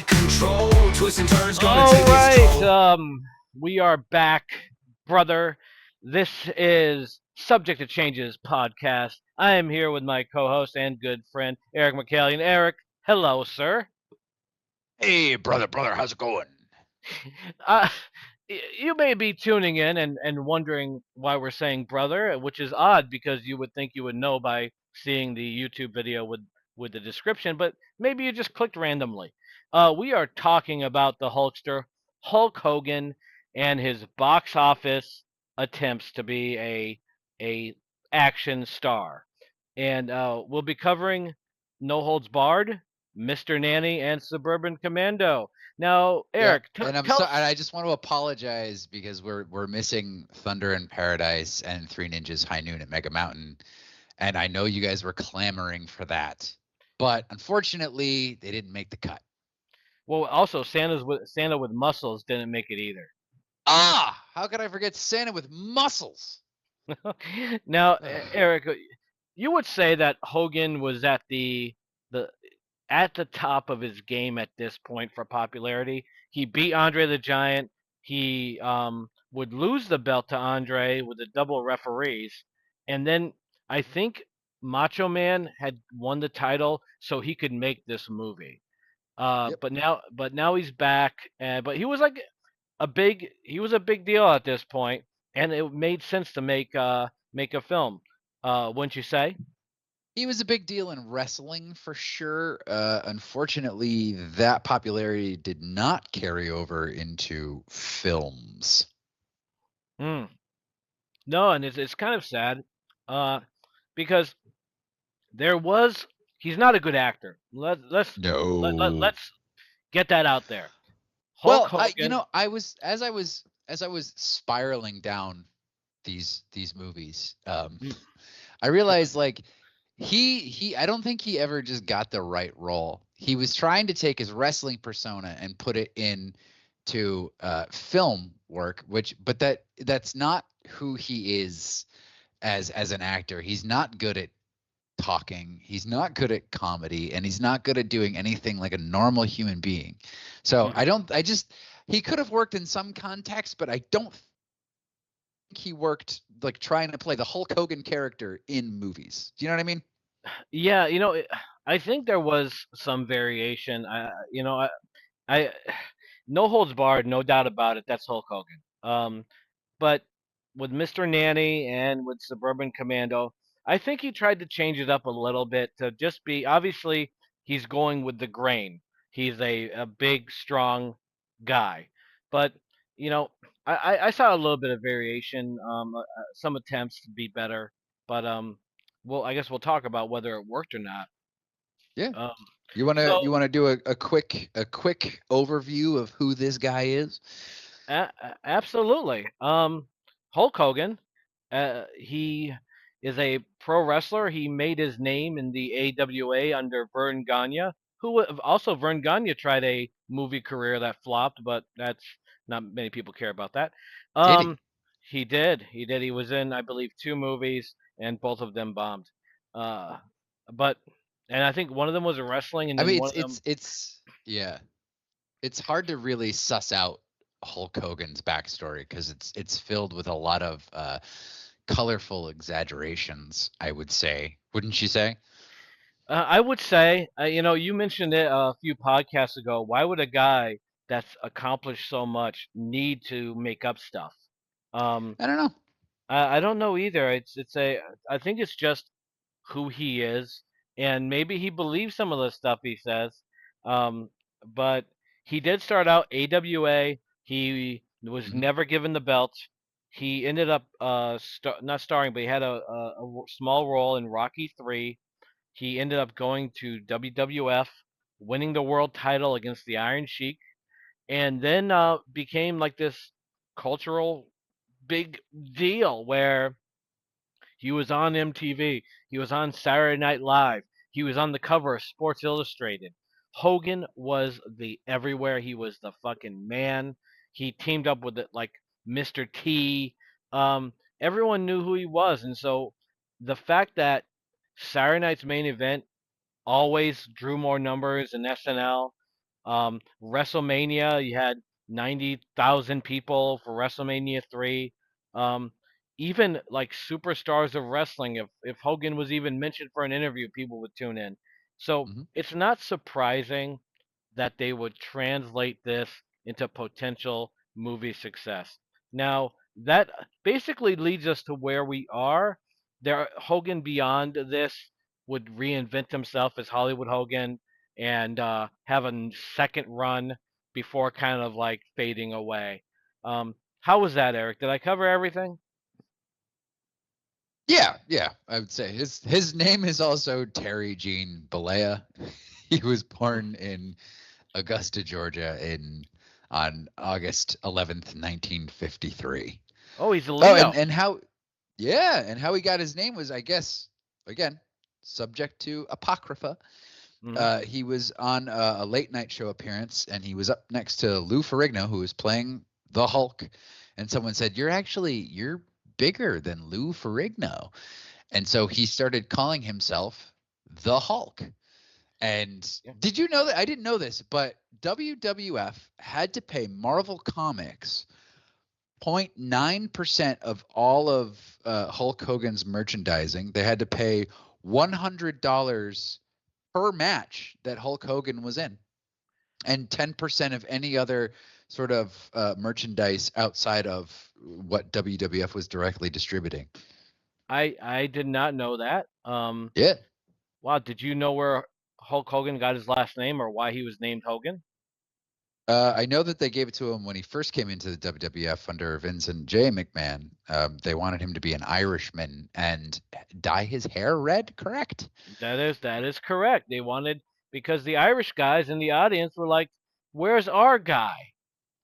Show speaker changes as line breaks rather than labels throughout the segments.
remote control. Twists and turns gonna
All
take its
right,
toll.
we are back, brother. This is Subject to Changes podcast. I am here with my co-host and good friend Eric Michaelian. Eric, hello, sir.
Hey, brother, how's it going?
Uh, you may be tuning in and wondering why we're saying brother, which is odd because you would think you would know by seeing the YouTube video with the description, but maybe you just clicked randomly. We are talking about the Hulkster, Hulk Hogan, and his box office attempts to be a action star, and we'll be covering No Holds Barred, Mr. Nanny, and Suburban Commando. Now,
Yeah,
Eric,
and I'm
tell
sorry.
us.
I just want to apologize because we're missing Thunder in Paradise and Three Ninjas High Noon at Mega Mountain, and I know you guys were clamoring for that, but unfortunately, they didn't make the cut.
Well, also Santa with muscles didn't make it either.
Ah, how could I forget Santa with muscles?
Now,
Ugh.
Eric, you would say that Hogan was the at the top of his game at this point for popularity. He beat Andre the Giant. He would lose the belt to Andre with the double referees, and then I think Macho Man had won the title so he could make this movie.
Yep.
But now he's back. But he was a big deal at this point, and it made sense to make a film. Wouldn't you say?
He was a big deal in wrestling for sure. Unfortunately, that popularity did not carry over into films.
Hmm. No, and it's kind of sad, uh, because there was he's not a good actor.
No.
Let's get that out there. Hulk
Well,
Hogan.
as I was spiraling down these movies,
Mm,
I realized like I don't think he ever just got the right role. He was trying to take his wrestling persona and put it in to film work, but that's not who he is as an actor. He's not good at talking. He's not good at comedy, and he's not good at doing anything like a normal human being. So
mhm.
he could have worked in some context, but I don't think he worked like trying to play the Hulk Hogan character in movies. Do you know what I mean?
Yeah, I think there was some variation. I no holds barred, no doubt about it. That's Hulk Hogan. But with Mr. Nanny and with Suburban Commando, I think he tried to change it up a little bit to just be. Obviously, he's going with the grain. He's a big, strong guy, but you know, I saw a little bit of variation. Some attempts to be better, but well, I guess we'll talk about whether it worked or not.
Yeah.
Um,
You
so
wanna do a quick overview of who this guy is?
Absolutely. Hulk Hogan, he is a pro wrestler. He made his name in the AWA under Vern Gagne, also Vern Gagne tried a movie career that flopped, but that's not many people care about that.
Did he?
Um, he did. He did. He was in, I believe, two movies, and both of them bombed. Uh, but and I think one of them was wrestling, and
I
then
mean,
one of them.
it's yeah. It's hard to really suss out Hulk Hogan's backstory because it's filled with a lot of colorful exaggerations, I would say. Wouldn't you say?
I would say, you mentioned it a few podcasts ago. Why would a guy that's accomplished so much need to make up stuff? Um,
I don't know.
I don't know either. I think it's just who he is, and maybe he believes some of the stuff he says. Um, but he did start out AWA. He was
Mhm.
never given the belt. He ended up not starring, but he had small role in Rocky 3. He ended up going to WWF, winning the world title against the Iron Sheik, and then became like this cultural big deal where he was on MTV, he was on Saturday Night Live, he was on the cover of Sports Illustrated. Hogan was the everywhere. He was the fucking man. He teamed up with like Mr. T. Everyone knew who he was, and so the fact that Saturday Night's Main Event always drew more numbers than SNL. WrestleMania, you had 90,000 people for WrestleMania 3. Um, even like superstars of wrestling, if Hogan was even mentioned for an interview, people would tune in. So
Mhm.
it's not surprising that they would translate this into potential movie success. Now, that basically leads us to where we are. There, Hogan beyond this would reinvent himself as Hollywood Hogan and have a second run before kind of like fading away. How was that, Eric? Did I cover everything?
Yeah, I would say his name is also Terry Gene Bollea. He was born in Augusta, Georgia, on August 11th, 1953.
Oh, he's a
Oh,
Leo.
and how yeah, and how he got his name was, I guess, again, subject to apocrypha.
Hmm.
He was on a late night show appearance, and he was up next to Lou Ferrigno, who was playing the Hulk, and someone said, "You're bigger than Lou Ferrigno," and so he started calling himself the Hulk. And
Yeah.
did you know that? I didn't know this, but WWF had to pay Marvel Comics 0.9% of all of Hulk Hogan's merchandising. They had to pay $100 per match that Hulk Hogan was in, and 10% of any other sort of merchandise outside of what WWF was directly distributing.
I did not know that.
Yeah.
Wow, did you know where Hulk Hogan got his last name or why he was named Hogan?
I know that they gave it to him when he first came into the WWF under Vince and Jay McMahon. They wanted him to be an Irishman and dye his hair red, correct?
That is correct. They wanted because the Irish guys in the audience were like, "Where's our guy?"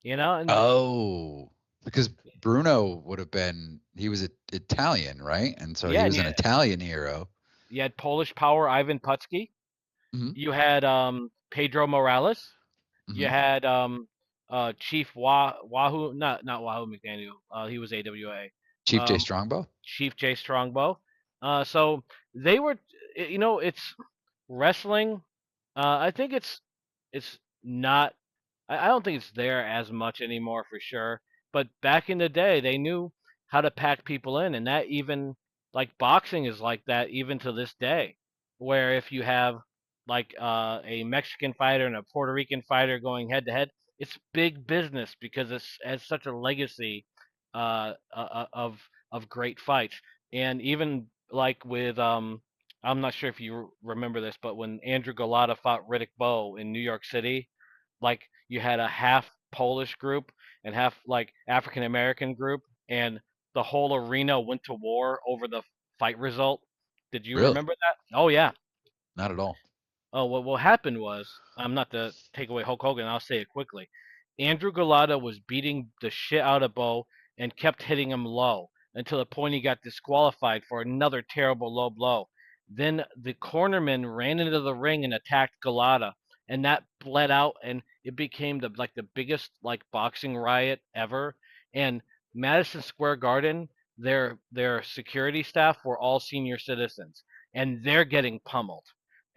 And
Oh, because Bruno would have been, he was Italian, right? And so he
yeah, and
was an Italian hero.
you had Polish Power Ivan Putski.
Hmm.
You had Pedro Morales. You
Hmm.
had Chief Wahoo, not Wahoo McDaniel. He was AWA.
Chief J
Um,
Strongbow.
Chief J Strongbow. So they were, it's wrestling. I think it's not. I don't think it's there as much anymore for sure. But back in the day, they knew how to pack people in, and that even like boxing is like that even to this day, where if you have like a Mexican fighter and a Puerto Rican fighter going head to head, it's big business because it has such a legacy of great fights. And even like with I'm not sure if you remember this, but when Andrew Golota fought Riddick Bowe in New York City, like you had a half Polish group and half like African American group, and the whole arena went to war over the fight result. Did you
Really?
remember that? Oh yeah.
Not at all.
Oh, what happened was, I'm not to take away Hulk Hogan, I'll say it quickly. Andrew Golota was beating the shit out of Bo and kept hitting him low until the point he got disqualified for another terrible low blow. Then the cornerman ran into the ring and attacked Golota, and that bled out, and it became the biggest like boxing riot ever. And Madison Square Garden, their security staff were all senior citizens, and they're getting pummeled,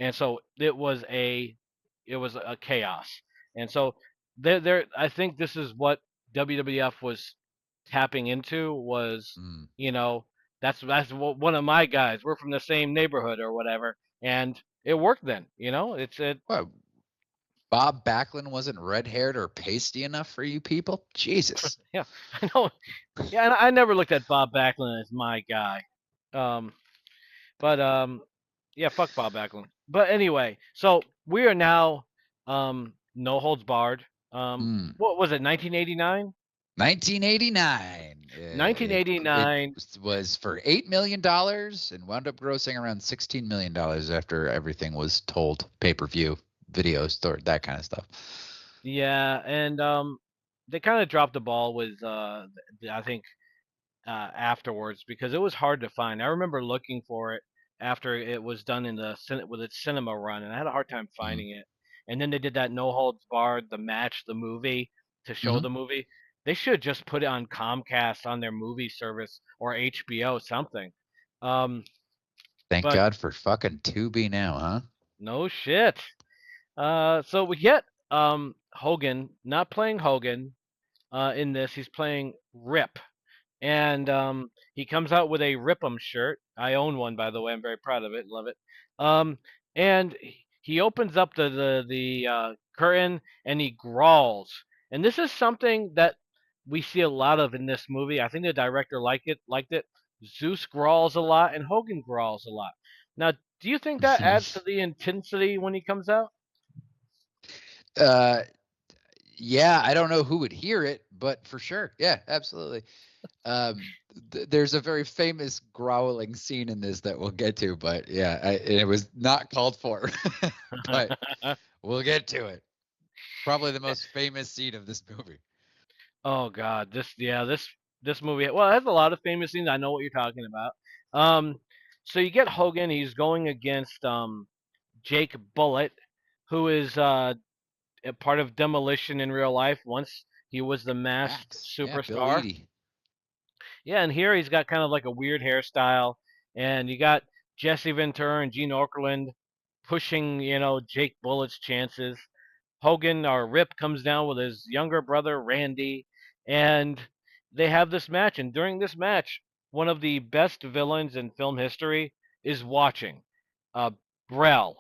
and so it was a chaos. And so there I think this is what WWF was tapping into was,
Mm.
you know that's one of my guys, we're from the same neighborhood or whatever, and it worked then. It
What? Bob Backlund wasn't red haired or pasty enough for you people? Jesus.
Yeah, I know. Yeah, and I never looked at Bob Backlund as my guy. um But yeah, fuck Bob Backlund. But anyway, so we are now no holds barred.
Mm.
What was it? 1989.
1989. It
1989.
was for $8 million and wound up grossing around $16 million after everything was told, pay-per-view, videos, that kind of stuff.
Yeah, and they kind of dropped the ball with I think afterwards because it was hard to find. I remember looking for it after it was done in with its cinema run, and I had a hard time
Mm.
finding it. And then they did that No Holds Barred, the match, the movie to show
Hmm.
the movie. They should just put it on Comcast on their movie service or HBO something. Um,
Thank
but
God for fucking Tubi now, huh?
no shit. So we get Hogan, not playing Hogan in this. He's playing Rip, and he comes out with a Rip'em shirt. I own one, by the way. I'm very proud of it. Love it. Um, and he opens up the curtain and he growls. And this is something that we see a lot of in this movie. I think the director liked it. Zeus growls a lot and Hogan growls a lot. Now, do you think that adds to the intensity when he comes out?
Yeah, I don't know who would hear it, but for sure. Yeah, absolutely. There's a very famous growling scene in this that we'll get to, but yeah, it was not called for, but we'll get to it. Probably the most famous scene of this movie.
Oh God, this movie. Well, it has a lot of famous scenes. I know what you're talking about. So you get Hogan. He's going against Jake Bullet, who is a part of Demolition in real life. Once he was the masked
Yeah, Bill
superstar.
Eadie.
Yeah, and here he's got kind of like a weird hairstyle, and you got Jesse Ventura and Gene Okerlund pushing, Jake Bullett's chances. Hogan or Rip comes down with his younger brother Randy, and they have this match. And during this match, one of the best villains in film history is watching. Uh, Brell,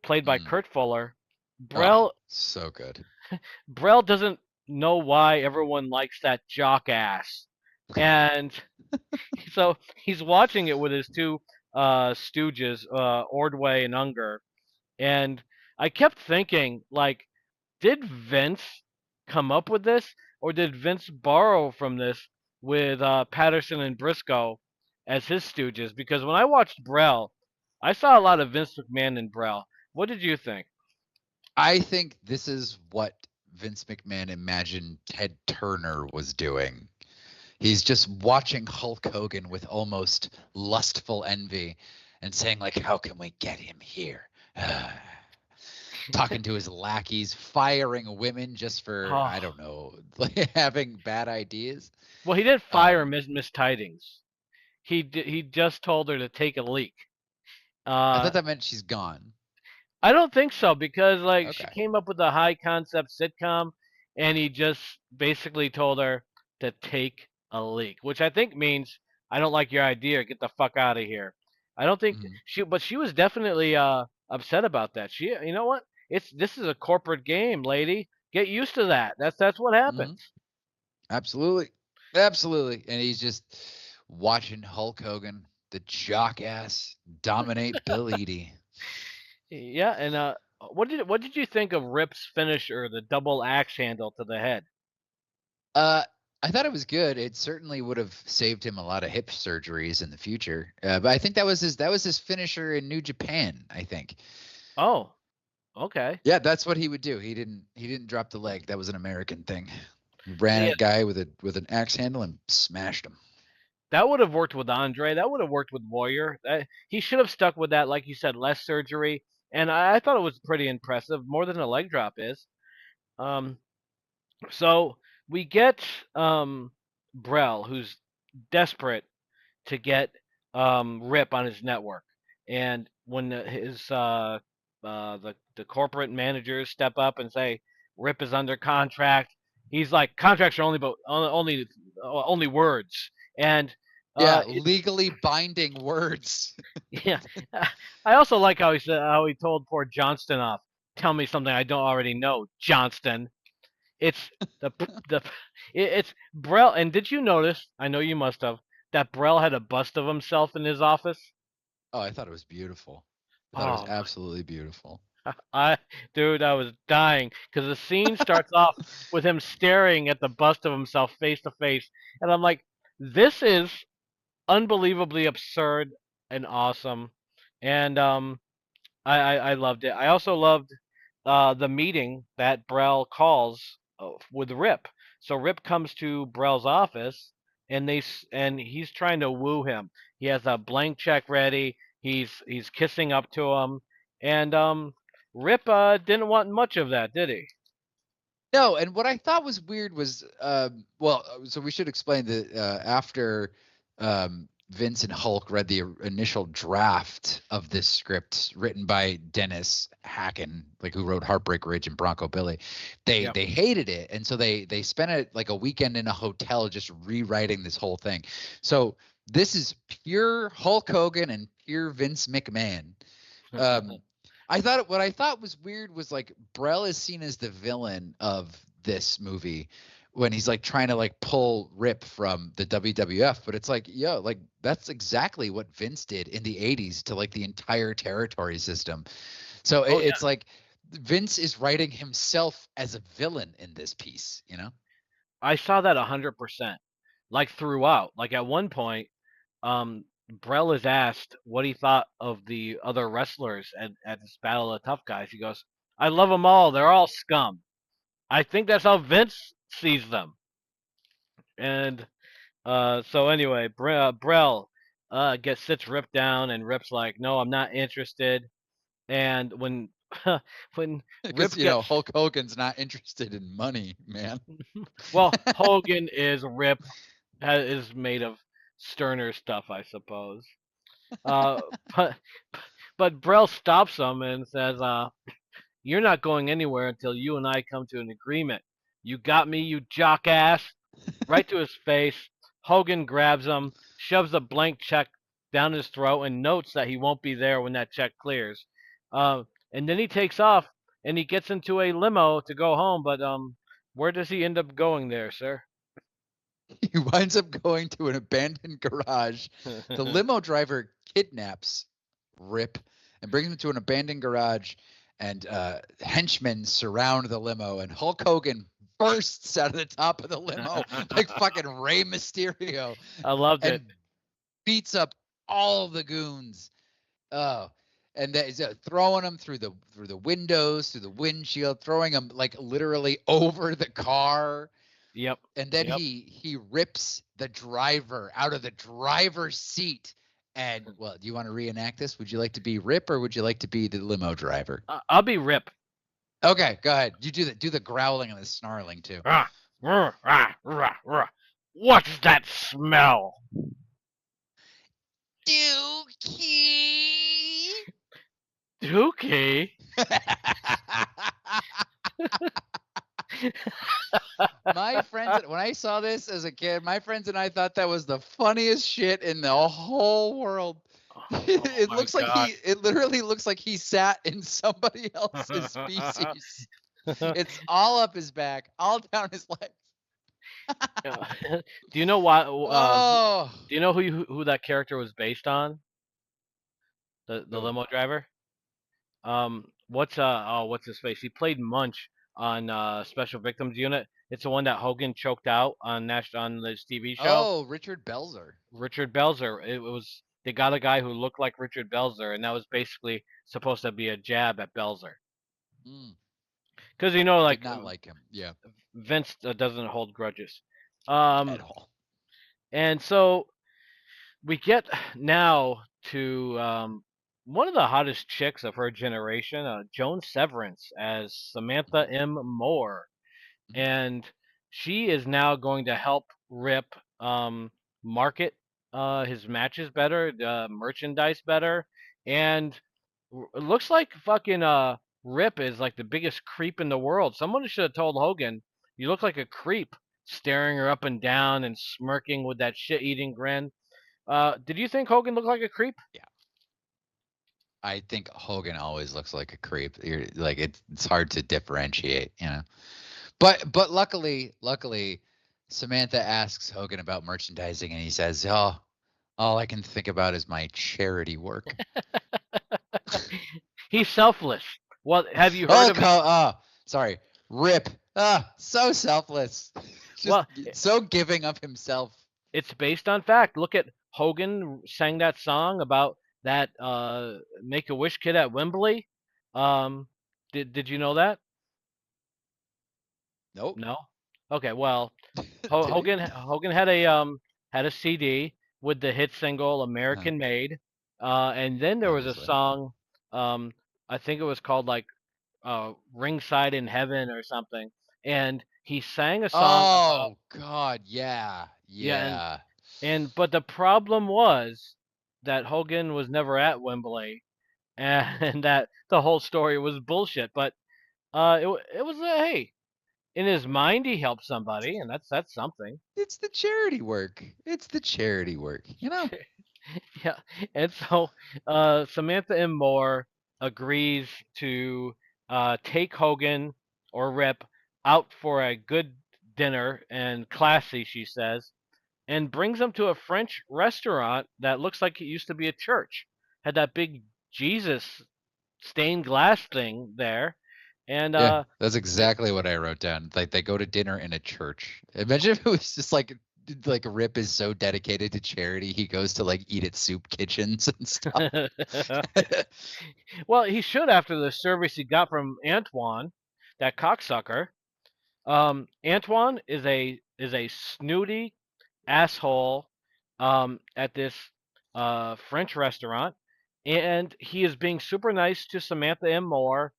played by Kurt Fuller.
Oh, so good.
Brell doesn't know why everyone likes that jock ass, and so he's watching it with his two stooges, Ordway and Unger, and I kept thinking, like, did Vince come up with this, or did Vince borrow from this with Patterson and Briscoe as his stooges? Because when I watched Brell, I saw a lot of Vince McMahon in Brell. What did you think?
I think this is what Vince McMahon imagined Ted Turner was doing. He's just watching Hulk Hogan with almost lustful envy and saying, like, how can we get him here? Talking to his lackeys, firing women just for, I don't know, having bad ideas.
Well, he didn't fire Miss Tidings. He just told her to take a leak.
I thought that meant she's gone.
I don't think so, because she came up with a high concept sitcom, and he just basically told her to take a leak, which I think means I don't like your idea. Get the fuck out of here. I don't think but she was definitely upset about that. You know what? This is a corporate game, lady. Get used to that. That's what happens.
Absolutely. Absolutely. And he's just watching Hulk Hogan, the jock ass, dominate Bill Eadie.
Yeah, and what did you think of Rip's finisher, the double axe handle to the head?
I thought it was good. It certainly would have saved him a lot of hip surgeries in the future. But I think that was his finisher in New Japan, I think.
Oh. Okay.
Yeah, that's what he would do. He didn't drop the leg. That was an American thing. He ran a guy with an axe handle and smashed him.
That would have worked with Andre. That would have worked with Warrior. He should have stuck with that, like you said, less surgery. And I thought it was pretty impressive, more than a leg drop is. So we get Brell, who's desperate to get Rip on his network, and when the corporate managers step up and say Rip is under contract, he's like, contracts are only words, and
legally binding words.
Yeah, I also like how he told poor Johnston off. Tell me something I don't already know, Johnston. It's it's Brell. And did you notice? I know you must have, that Brell had a bust of himself in his office.
Oh, I thought it was beautiful. I thought it was absolutely beautiful.
I was dying because the scene starts off with him staring at the bust of himself face to face, and I'm like, this is unbelievably absurd and awesome, and I loved it. I also loved the meeting that Brell calls with Rip. So Rip comes to Brell's office, and he's trying to woo him. He has a blank check ready. He's kissing up to him, and Rip didn't want much of that, did he?
No, and what I thought was weird was, so we should explain that after Vince and Hulk read the initial draft of this script written by Dennis Hacken, like who wrote Heartbreak Ridge and Bronco Billy, they hated it, and so they spent a weekend in a hotel just rewriting this whole thing. So this is pure Hulk Hogan and pure Vince McMahon. What I thought was weird was like Brel is seen as the villain of this movie when he's like trying to like pull Rip from the WWF, but it's like, yo, like that's exactly what Vince did in the 80s to like the entire territory system. So it's like Vince is writing himself as a villain in this piece, you know?
I saw that 100%. Like throughout. Like at one point, Brel is asked what he thought of the other wrestlers at this Battle of the Tough Guys. He goes, "I love them all. They're all scum." I think that's how Vince sees them. And so anyway, Brel sits Rip down, and Rip's like, "No, I'm not interested." And when when Rip
Because, you know, Hulk Hogan's not interested in money, man.
well, Hogan is Rip is made of sterner stuff, I suppose. Uh, but but Brel stops him and says, "You're not going anywhere until you and I come to an agreement. You got me, you jock ass." Right to his face. Hogan grabs him, shoves a blank check down his throat, and notes that he won't be there when that check clears. And then he takes off and he gets into a limo to go home. But where does he end up going there, sir?
He winds up going to an abandoned garage. The limo driver kidnaps Rip and brings him to an abandoned garage, and henchmen surround the limo, and Hulk Hogan bursts out of the top of the limo like fucking Rey Mysterio.
I loved it.
Beats up all the goons. Oh, and that is throwing them through the windows, through the windshield, throwing them like literally over the car.
Yep.
And then he rips the driver out of the driver's seat. And well, do you want to reenact this? Would you like to be Rip or would you like to be the limo driver?
I'll be Rip.
Okay, go ahead. You do the growling and the snarling too.
What's that smell?
Dookie.
Dookie?
My friends, when I saw this as a kid, my friends and I thought that was the funniest shit in the whole world. It looks like it literally looks like he sat in somebody else's species. It's all up his back, all down his legs.
Do you know why?
Oh.
Do you know who that character was based on? The limo driver. What's his face? He played Munch on Special Victims Unit. It's the one that Hogan choked out on this TV show.
Oh, Richard Belzer.
Richard Belzer. They got a guy who looked like Richard Belzer, and that was basically supposed to be a jab at Belzer. Because you know, like,
did not like him. Yeah.
Vince doesn't hold grudges.
At all.
And so we get now to one of the hottest chicks of her generation, Joan Severance as Samantha M. Moore. And she is now going to help Rip market his matches better, merchandise better. And it looks like fucking Rip is like the biggest creep in the world. Someone should have told Hogan, "You look like a creep," staring her up and down and smirking with that shit-eating grin. Did you think Hogan looked like a creep?
Yeah. I think Hogan always looks like a creep. Like it's hard to differentiate, you know. But luckily, Samantha asks Hogan about merchandising, and he says, "Oh, all I can think about is my charity work."
He's selfless. Well, have you heard of?
Sorry, Rip. So selfless. So giving of himself.
It's based on fact. Look at Hogan sang that song about that Make-A-Wish kid at Wembley. Did you know that?
Nope.
No. Okay. Well, Hogan had a CD with the hit single "American Made," and then there was a song. I think it was called like "Ringside in Heaven" or something, and he sang a song.
Oh God, yeah.
But the problem was that Hogan was never at Wembley, and that the whole story was bullshit. But it was hey, in his mind he helped somebody, and that's something.
It's the charity work. It's the charity work. You know.
Yeah, and so Samantha M. Moore agrees to take Hogan or Rip out for a good dinner and classy, she says, and brings him to a French restaurant that looks like it used to be a church. Had that big Jesus stained glass thing there, and
Yeah, that's exactly what I wrote down. Like they go to dinner in a church. Imagine if it was just like Rip is so dedicated to charity, he goes to like eat at soup kitchens and stuff.
well, he should after the service he got from Antoine, that cocksucker. Antoine is a snooty asshole at this French restaurant, and he is being super nice to Samantha M. Moore,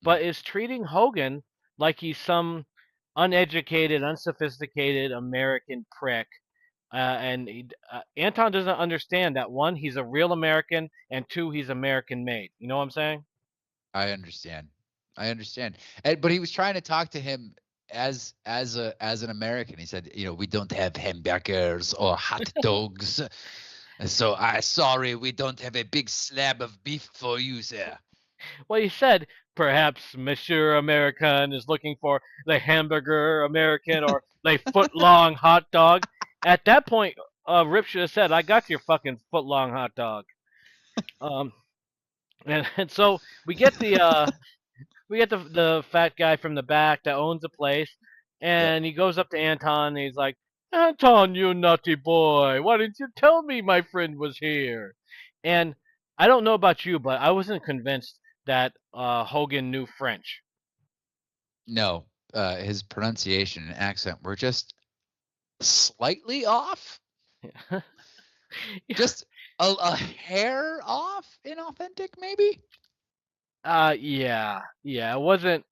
but is treating Hogan like he's some uneducated, unsophisticated American prick. Anton doesn't understand that one, he's a real American, and two, he's American made. You know what I'm saying?
I understand. I understand. But he was trying to talk to him as an American. He said, you know, we don't have hamburgers or hot dogs. So sorry, we don't have a big slab of beef for you, sir.
Well, he said perhaps Monsieur American is looking for the hamburger American or the foot long hot dog. At that point, Rip should have said, "I got your fucking foot long hot dog." Um, and so we get the fat guy from the back that owns the place,
Yep.
and he goes up to Anton and he's like, "Anton, you naughty boy, why didn't you tell me my friend was here?" And I don't know about you, but I wasn't convinced that Hogan knew French.
No, his pronunciation and accent were just slightly off. Just a hair off, inauthentic, maybe.
Yeah, it wasn't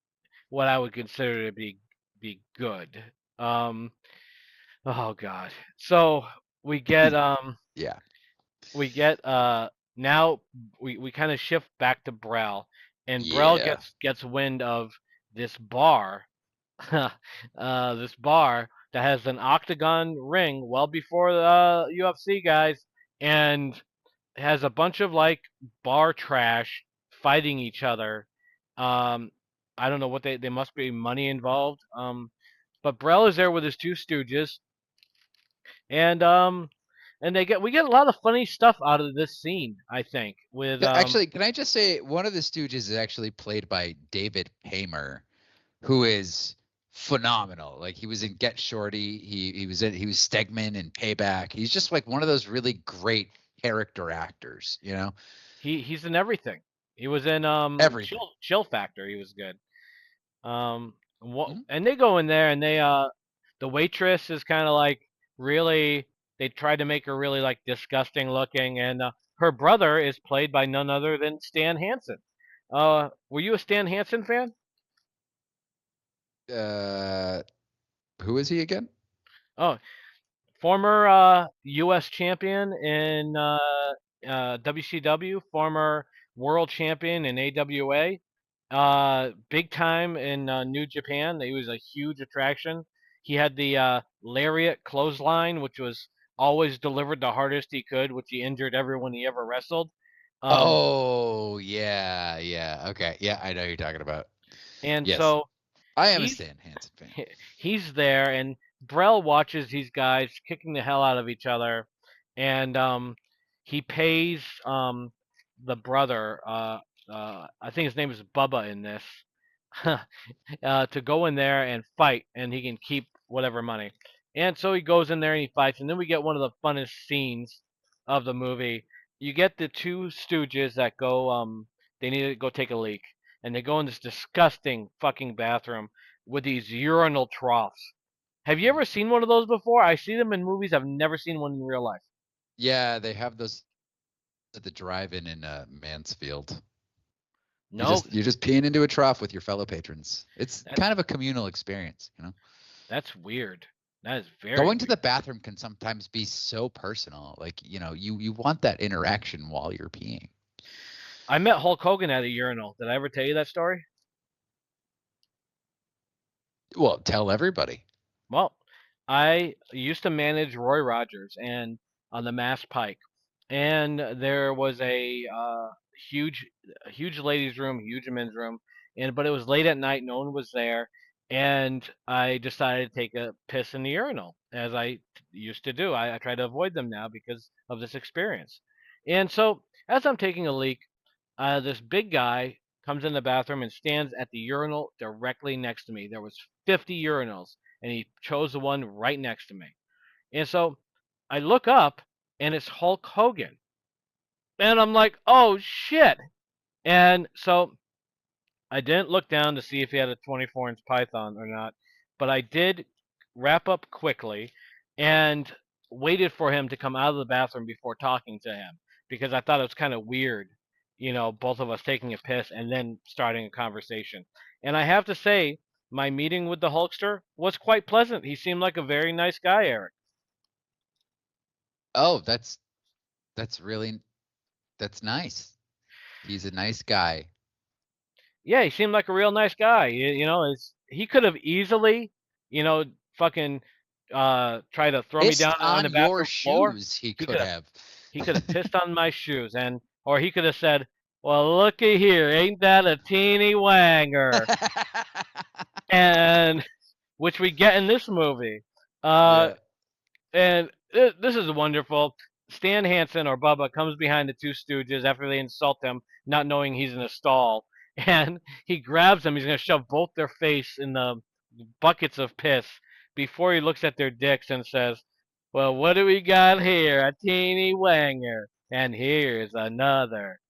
what I would consider to be good. Um, oh God. So we get
Yeah.
we get now we kind of shift back to Brel, and Brel
Yeah.
gets wind of this bar, this bar that has an octagon ring well before the UFC guys, and has a bunch of like bar trash fighting each other. Um, I don't know what they must be money involved. But Brel is there with his two stooges, and we get a lot of funny stuff out of this scene. I think with
Actually, can I just say one of the Stooges is actually played by David Paymer, who is phenomenal. Like he was in Get Shorty, he was Stegman in Payback. He's just like one of those really great character actors, you know?
he's in everything. He was in
Everything.
Chill Factor. He was good.
Mhm.
And they go in there and they the waitress is kind of like really, they tried to make her really like disgusting looking, and her brother is played by none other than Stan Hansen. Were you a Stan Hansen fan?
Uh, who is he again?
Oh, former U.S. champion in WCW, former world champion in AWA, big time in New Japan. He was a huge attraction. He had the lariat clothesline, which was always delivered the hardest he could, which he injured everyone he ever wrestled. Um,
Oh, yeah, yeah. Okay. Yeah, I know who you're talking about.
and
Yes.
so
I am a
he's
Stan Hansen fan.
he's there, and Brell watches these guys kicking the hell out of each other, and he pays the brother, I think his name is Bubba in this, to go in there and fight, and he can keep whatever money. And so he goes in there and he fights, and then we get one of the funnest scenes of the movie. You get the two stooges that go, they need to go take a leak, and they go in this disgusting fucking bathroom with these urinal troughs. Have you ever seen one of those before? I see them in movies. I've never seen one in real life.
Yeah, they have those at the drive-in in Mansfield.
No,
You're just peeing into a trough with your fellow patrons. It's
that
kind of a communal experience, you know.
that's weird. That is very
Going to the
weird.
bathroom can sometimes be so personal. Like, you want that interaction while you're peeing.
I met Hulk Hogan at a urinal. Did I ever tell you that story?
Well, tell everybody.
Well, I used to manage Roy Rogers and on the Mass Pike, and there was a huge, huge ladies' room, huge men's room, and but it was late at night, no one was there, and I decided to take a piss in the urinal, as I used to do. I try to avoid them now because of this experience, and so as I'm taking a leak, this big guy comes in the bathroom and stands at the urinal directly next to me. There was 50 urinals, and he chose the one right next to me. And so I look up, and it's Hulk Hogan, and I'm like, oh shit! And so I didn't look down to see if he had a 24-inch python or not, but I did wrap up quickly and waited for him to come out of the bathroom before talking to him because I thought it was kind of weird, both of us taking a piss and then starting a conversation. And I have to say, my meeting with the Hulkster was quite pleasant. He seemed like a very nice guy, Eric.
Oh, that's nice. He's a nice guy.
Yeah, he seemed like a real nice guy. He could have easily, you know, fucking try to throw me
Pissed
down on
on
the
your
bathroom floor.
shoes, he
He
could
could have
have.
he could have pissed on my shoes or he could have said, "Well, looky here, ain't that a teeny wanger?" And which we get in this movie. Uh
Yeah.
and this is wonderful. Stan Hansen or Bubba comes behind the two Stooges after they insult him, not knowing he's in a stall, and he grabs them. He's gonna shove both their face in the buckets of piss before he looks at their dicks and says, "Well, what do we got here? A teeny wanger, and here's another."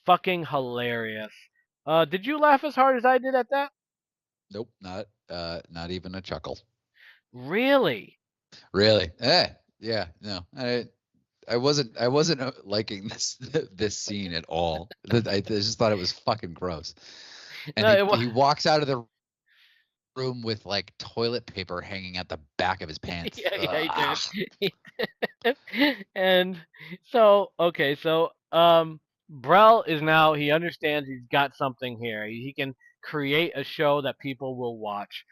Fucking hilarious. Did you laugh as hard as I did at that?
Nope, not even a chuckle.
Really?
Really? Yeah, no. I wasn't liking this scene at all. I just thought it was fucking gross. And
No,
he
it was.
he walks out of the room with like toilet paper hanging at the back of his pants.
Yeah, he
Ugh.
did. And so Brell is now he understands he's got something here. He can create a show that people will watch.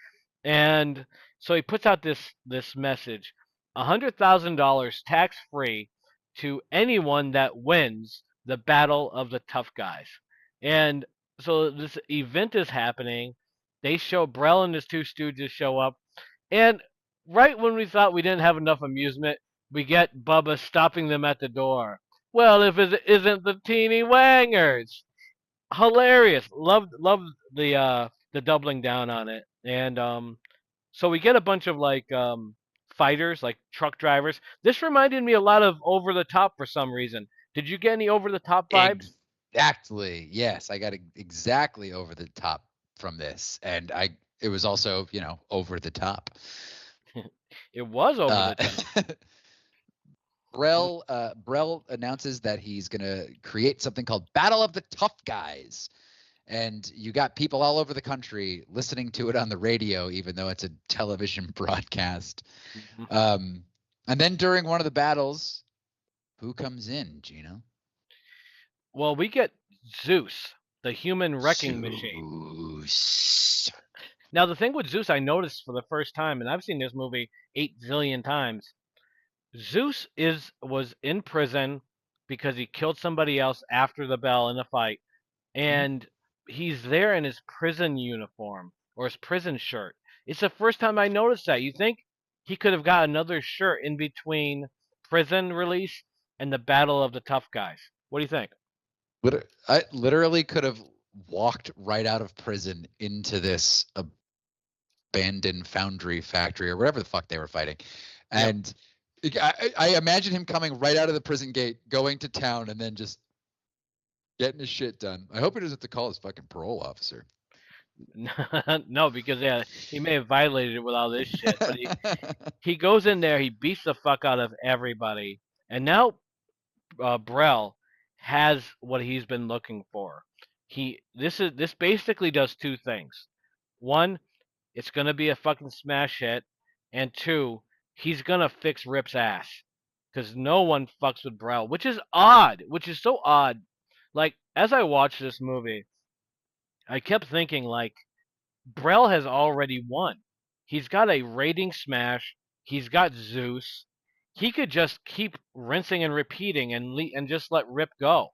And so he puts out this message, $100,000 tax free to anyone that wins the battle of the tough guys. And so this event is happening. They show Brell and his two stooges show up, and right when we thought we didn't have enough amusement, we get Bubba stopping them at the door. Well, if it isn't the teeny wangers, hilarious. Loved the doubling down on it, and so we get a bunch of like fighters, like truck drivers. This reminded me a lot of Over the Top for some reason. Did you get any Over the Top vibes?
Exactly. Yes, I got exactly over the top from this, and it was also over the top.
It was over
Uh,
the top.
Brell announces that he's gonna create something called Battle of the Tough Guys, and you got people all over the country listening to it on the radio, even though it's a television broadcast. And then during one of the battles, who comes in, Gino?
Well, we get Zeus, the human wrecking machine.
Zeus.
Now, the thing with Zeus, I noticed for the first time, and I've seen this movie 8 zillion times. Zeus was in prison because he killed somebody else after the bell in a fight, and he's there in his prison uniform or his prison shirt. It's the first time I noticed that. You think he could have got another shirt in between prison release and the battle of the tough guys? What do you think?
I literally could have walked right out of prison into this abandoned foundry factory or whatever the fuck they were fighting.
Yep.
And I imagine him coming right out of the prison gate, going to town, and then just getting his shit done. I hope he doesn't have to call his fucking parole officer.
No, because yeah, he may have violated it with all this shit, but he goes in there, he beats the fuck out of everybody, and now Brell has what he's been looking for. This basically does two things. One, it's gonna be a fucking smash hit, and 2, he's gonna fix Rip's ass because no one fucks with Brel, which is odd, which is so odd. Like as I watched this movie, I kept thinking like Brel has already won. He's got a rating smash. He's got Zeus. He could just keep rinsing and repeating and just let Rip go,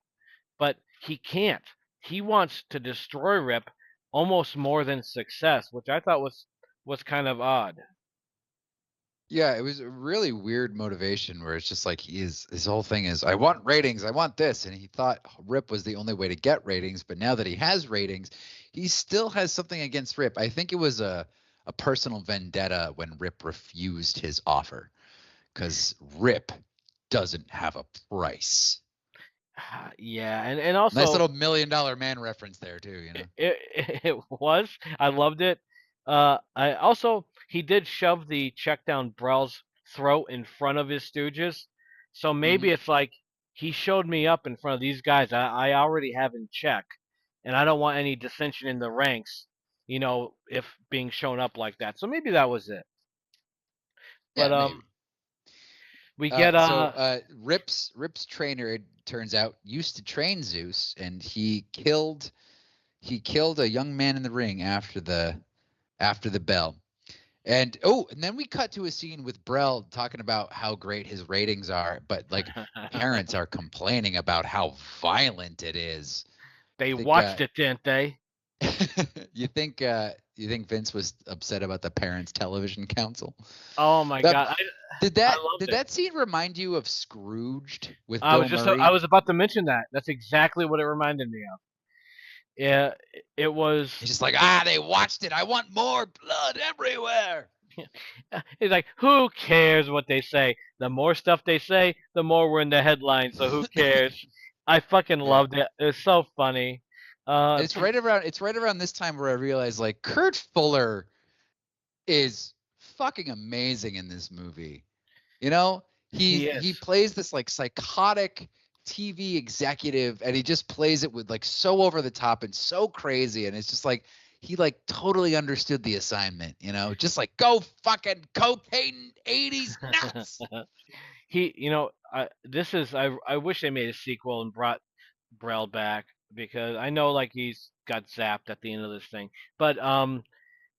but he can't. He wants to destroy Rip almost more than success, which I thought was kind of odd.
Yeah, it was a really weird motivation where it's just like his whole thing is I want ratings, I want this, and he thought Rip was the only way to get ratings, but now that he has ratings, he still has something against Rip. I think it was a personal vendetta when Rip refused his offer because Rip doesn't have a price.
Yeah, and
Nice
also
little $1 million man reference there too, you know.
it was. I loved it. I also he did shove the check down Brell's throat in front of his stooges, so maybe it's like he showed me up in front of these guys. I already have in check, and I don't want any dissension in the ranks. You know, if being shown up like that. So maybe that was it. But
Yeah, maybe.
we get
Rip's trainer, it turns out, used to train Zeus, and he killed a young man in the ring after the bell. And then we cut to a scene with Brel talking about how great his ratings are, but like parents are complaining about how violent it is.
they watched it, didn't they?
You think Vince was upset about the Parents Television Council?
Oh my God!
Did that scene remind you of Scrooged with Bill Murray?
I was about to mention that. That's exactly what it reminded me of. Yeah, it was.
He's just like, they watched it. I want more blood everywhere.
He's like, who cares what they say? The more stuff they say, the more we're in the headlines. So who cares? I fucking loved it. It's so funny.
It's right around this time where I realized like Kurt Fuller is fucking amazing in this movie. You know, he plays this like psychotic TV executive, and he just plays it with like so over the top and so crazy, and it's just like he like totally understood the assignment, you know, just like go fucking cocaine 80s nuts.
I wish they made a sequel and brought Brel back because I know like he's got zapped at the end of this thing, but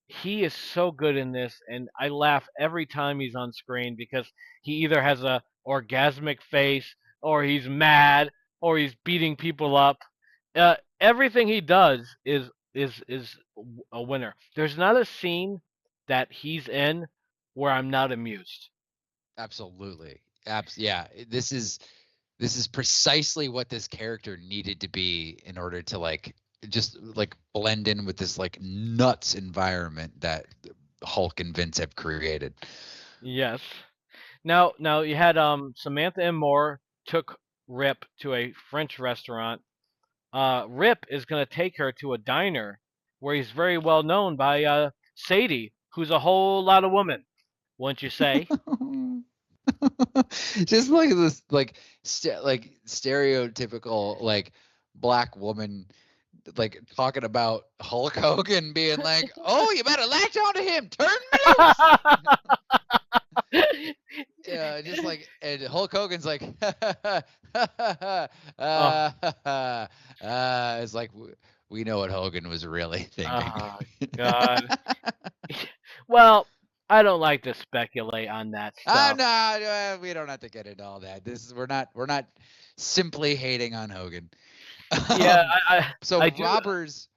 he is so good in this, and I laugh every time he's on screen because he either has a orgasmic face, or he's mad, or he's beating people up. Everything he does is a winner. There's not a scene that he's in where I'm not amused.
Absolutely. Yeah. This is precisely what this character needed to be in order to like just like blend in with this like nuts environment that Hulk and Vince have created.
Yes. Now you had Samantha and Moore took Rip to a French restaurant. Rip is going to take her to a diner where he's very well known by Sadie, who's a whole lot of woman, wouldn't you say?
Just like this like stereotypical like black woman like talking about Hulk Hogan being like, "Oh, you better latch on to him, turn loose." Yeah, just like, and Hulk Hogan's like, it's like we know what Hogan was really thinking.
Oh God. Well, I don't like to speculate on that stuff.
No, we don't have to get into all that. We're not simply hating on Hogan.
Yeah,
So
I do.
Robbers.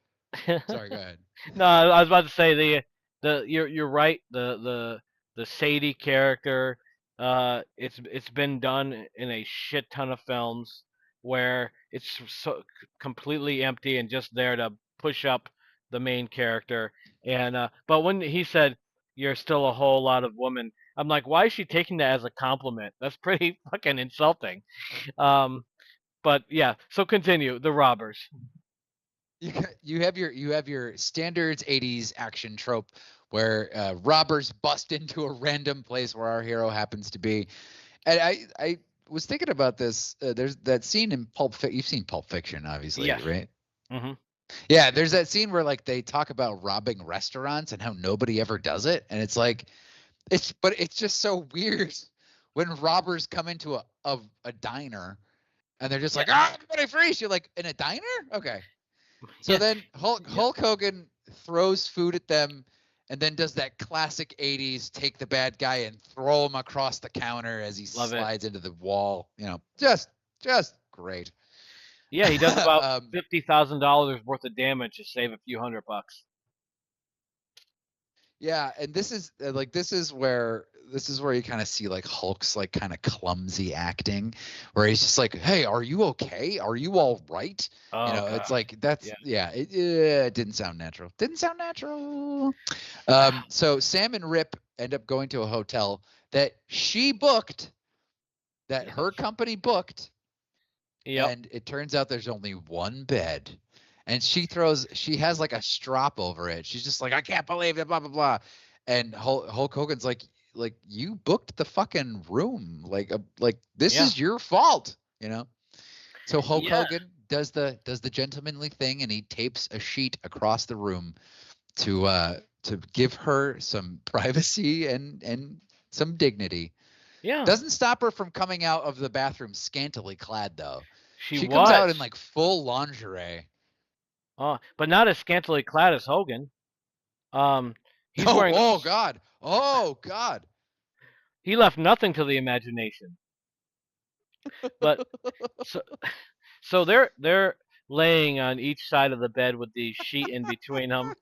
Sorry, go ahead.
No, I was about to say you're right. The Sadie character, it's been done in a shit ton of films where it's so completely empty and just there to push up the main character. And but when he said you're still a whole lot of woman, I'm like, why is she taking that as a compliment? That's pretty fucking insulting. But yeah, so continue. The robbers.
You have your standards 80s action trope where robbers bust into a random place where our hero happens to be. And I was thinking about this. There's that scene in Pulp Fiction. You've seen Pulp Fiction, obviously,
Yes.
right?
Mm-hmm.
Yeah, there's that scene where like they talk about robbing restaurants and how nobody ever does it, and it's like it's just so weird when robbers come into a diner and they're just like, everybody freeze. You're like, in a diner? Okay. So then Hulk Hogan throws food at them and then does that classic 80s take the bad guy and throw him across the counter as he slides into the wall. Just great.
Yeah, he does about $50,000 worth of damage to save a few $100.
Yeah, and this is where you kind of see like Hulk's like kind of clumsy acting, where he's just like, "Hey, are you okay? Are you all right?"
Oh,
it's
gosh.
like it didn't sound natural. So Sam and Rip end up going to a hotel that she booked, that her company booked, and it turns out there's only one bed. And she has like a strop over it. She's just like, I can't believe it, blah, blah, blah. And Hulk Hogan's like, you booked the fucking room. Like this is your fault, So Hulk Hogan does the gentlemanly thing, and he tapes a sheet across the room to give her some privacy and some dignity.
Yeah.
Doesn't stop her from coming out of the bathroom scantily clad, though. She
was.
comes out in like full lingerie.
But not as scantily clad as Hogan. He's wearing.
Oh God!
He left nothing to the imagination. But so they're laying on each side of the bed with the sheet in between them,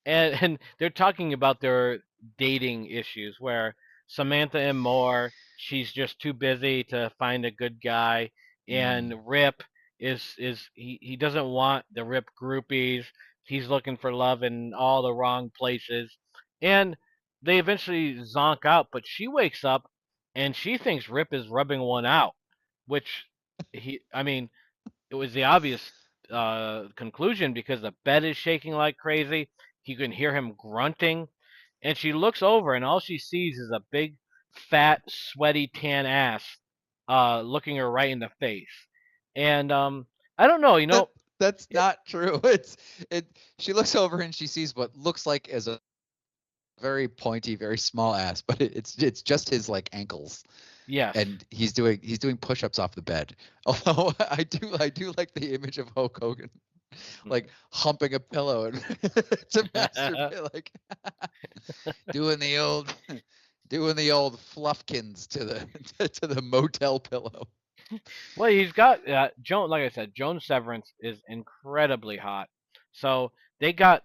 and they're talking about their dating issues, where Samantha and Moore, she's just too busy to find a good guy, and Rip he doesn't want the Rip groupies. He's looking for love in all the wrong places, and they eventually zonk out. But she wakes up and she thinks Rip is rubbing one out, which it was the obvious conclusion because the bed is shaking like crazy. You can hear him grunting, and she looks over and all she sees is a big, fat, sweaty, tan ass looking her right in the face. And I don't know,
that's not true. She looks over and she sees what looks like as a very pointy, very small ass, but it's just his like ankles.
Yes.
And he's doing push-ups off the bed. Although I do like the image of Hulk Hogan like humping a pillow and to masturbate, like doing the old fluffkins to the motel pillow.
Well, he's got Joan. Like I said, Joan Severance is incredibly hot. So they got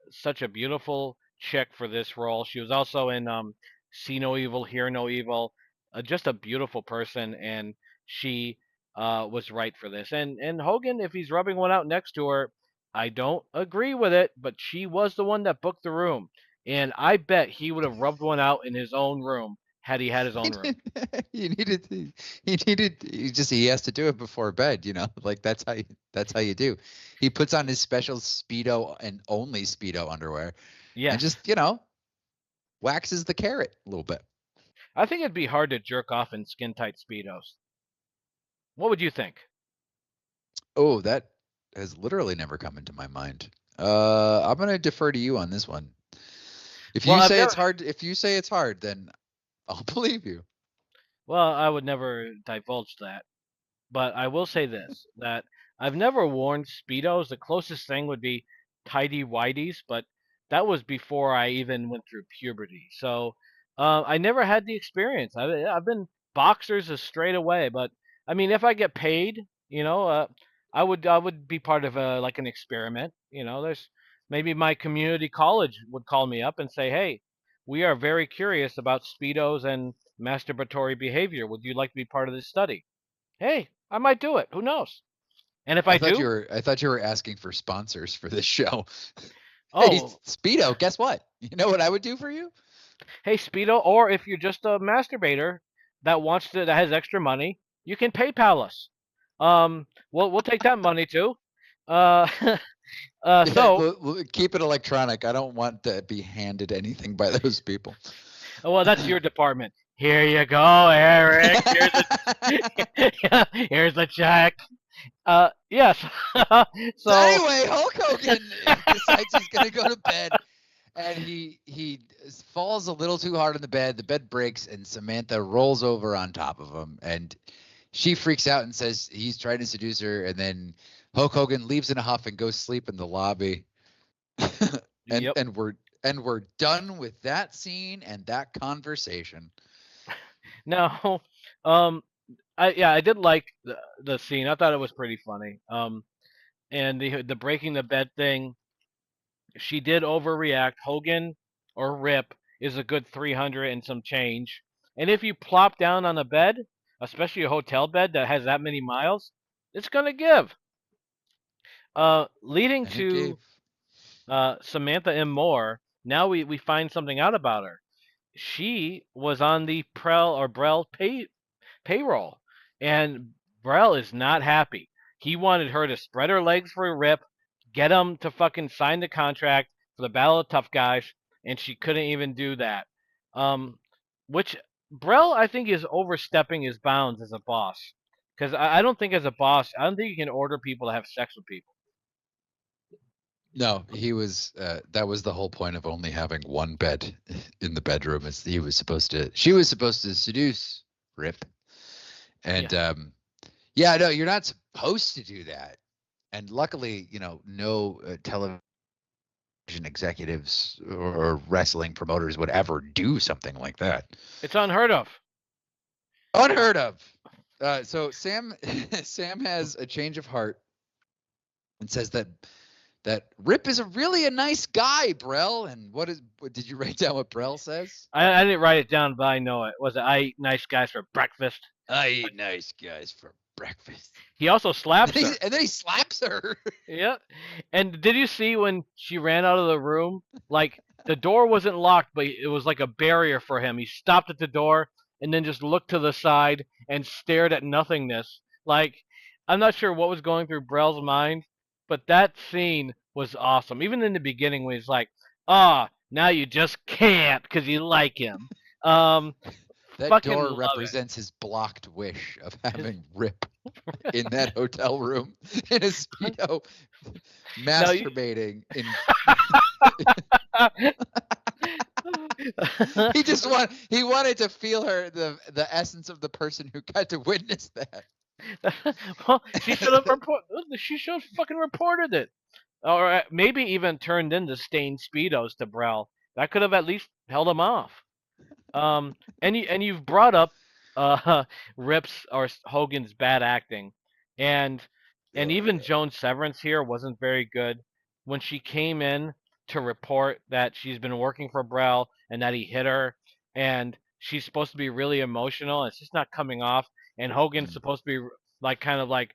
such a beautiful chick for this role. She was also in See No Evil, Hear No Evil. Just a beautiful person, and she was right for this. And Hogan, if he's rubbing one out next to her, I don't agree with it, but she was the one that booked the room, and I bet he would have rubbed one out in his own room had he had his own room.
He has to do it before bed, like that's how you do. He puts on his special Speedo and only Speedo underwear. Yeah. And just, waxes the carrot a little bit.
I think it'd be hard to jerk off in skin tight Speedos. What would you think?
Oh, that has literally never come into my mind. I'm gonna defer to you on this one. If you say it's hard, then I'll believe you.
Well, I would never divulge that. But I will say this, that I've never worn Speedos. The closest thing would be tidy whities, but that was before I even went through puberty. So I never had the experience. I've been boxers straight away, but I mean, if I get paid, I would be part of like an experiment. There's maybe my community college would call me up and say, "Hey, we are very curious about Speedos and masturbatory behavior. Would you like to be part of this study?" Hey, I might do it. Who knows? And if I do,
I thought you were asking for sponsors for this show.
Oh,
hey, Speedo, guess what? You know what I would do for you?
Hey, Speedo, or if you're just a masturbator that has extra money, you can PayPal us. We'll take that money too. So
we'll keep it electronic. I don't want to be handed anything by those people.
Well, that's your department. Here you go, Eric. Here's the check. Yes. So
anyway, Hulk Hogan decides he's gonna go to bed, And he falls a little too hard on the bed. The bed breaks, and Samantha rolls over on top of him, and she freaks out and says he's trying to seduce her. And then Hulk Hogan leaves in a huff and goes sleep in the lobby. and
Yep.
we're done with that scene and that conversation.
Now, I did like the scene. I thought it was pretty funny. And the breaking the bed thing, she did overreact. Hogan or Rip is a good 300 and some change. And if you plop down on a bed, especially a hotel bed that has that many miles, it's gonna give. Leading
And it gave.
to Samantha M. Moore. Now we find something out about her. She was on the Brell payroll, and Brell is not happy. He wanted her to spread her legs for a Rip, get him to fucking sign the contract for the Battle of Tough Guys, and she couldn't even do that. Which Brell, I think, is overstepping his bounds as a boss. Because I don't think as a boss, I don't think you can order people to have sex with people.
No, he was. That was the whole point of only having one bed in the bedroom. Is she was supposed to seduce Rip, and yeah, no, you're not supposed to do that. And luckily, no television executives or wrestling promoters would ever do something like that.
It's unheard of.
Unheard of. So Sam has a change of heart and says that Rip is really a nice guy, Brell. And what did you write down what Brell says?
I didn't write it down, but I know it. Was it I eat nice guys for breakfast?
I eat nice guys for breakfast.
He also slaps her.
And then he slaps her.
Yeah. And did you see when she ran out of the room? Like, the door wasn't locked, but it was like a barrier for him. He stopped at the door and then just looked to the side and stared at nothingness. Like, I'm not sure what was going through Brell's mind, but that scene was awesome. Even in the beginning when he's like, now you just can't because you like him.
That door represents his blocked wish of having Rip in that hotel room in a Speedo masturbating. He wanted to feel the essence of the person who got to witness that.
Well, she should have fucking reported it, or maybe even turned in the stained speedos to Brell. That could have at least held him off. And you've brought up Rip's or Hogan's bad acting, and even Joan Severance here wasn't very good when she came in to report that she's been working for Brell and that he hit her, and she's supposed to be really emotional, and it's just not coming off. And Hogan's supposed to be like kind of I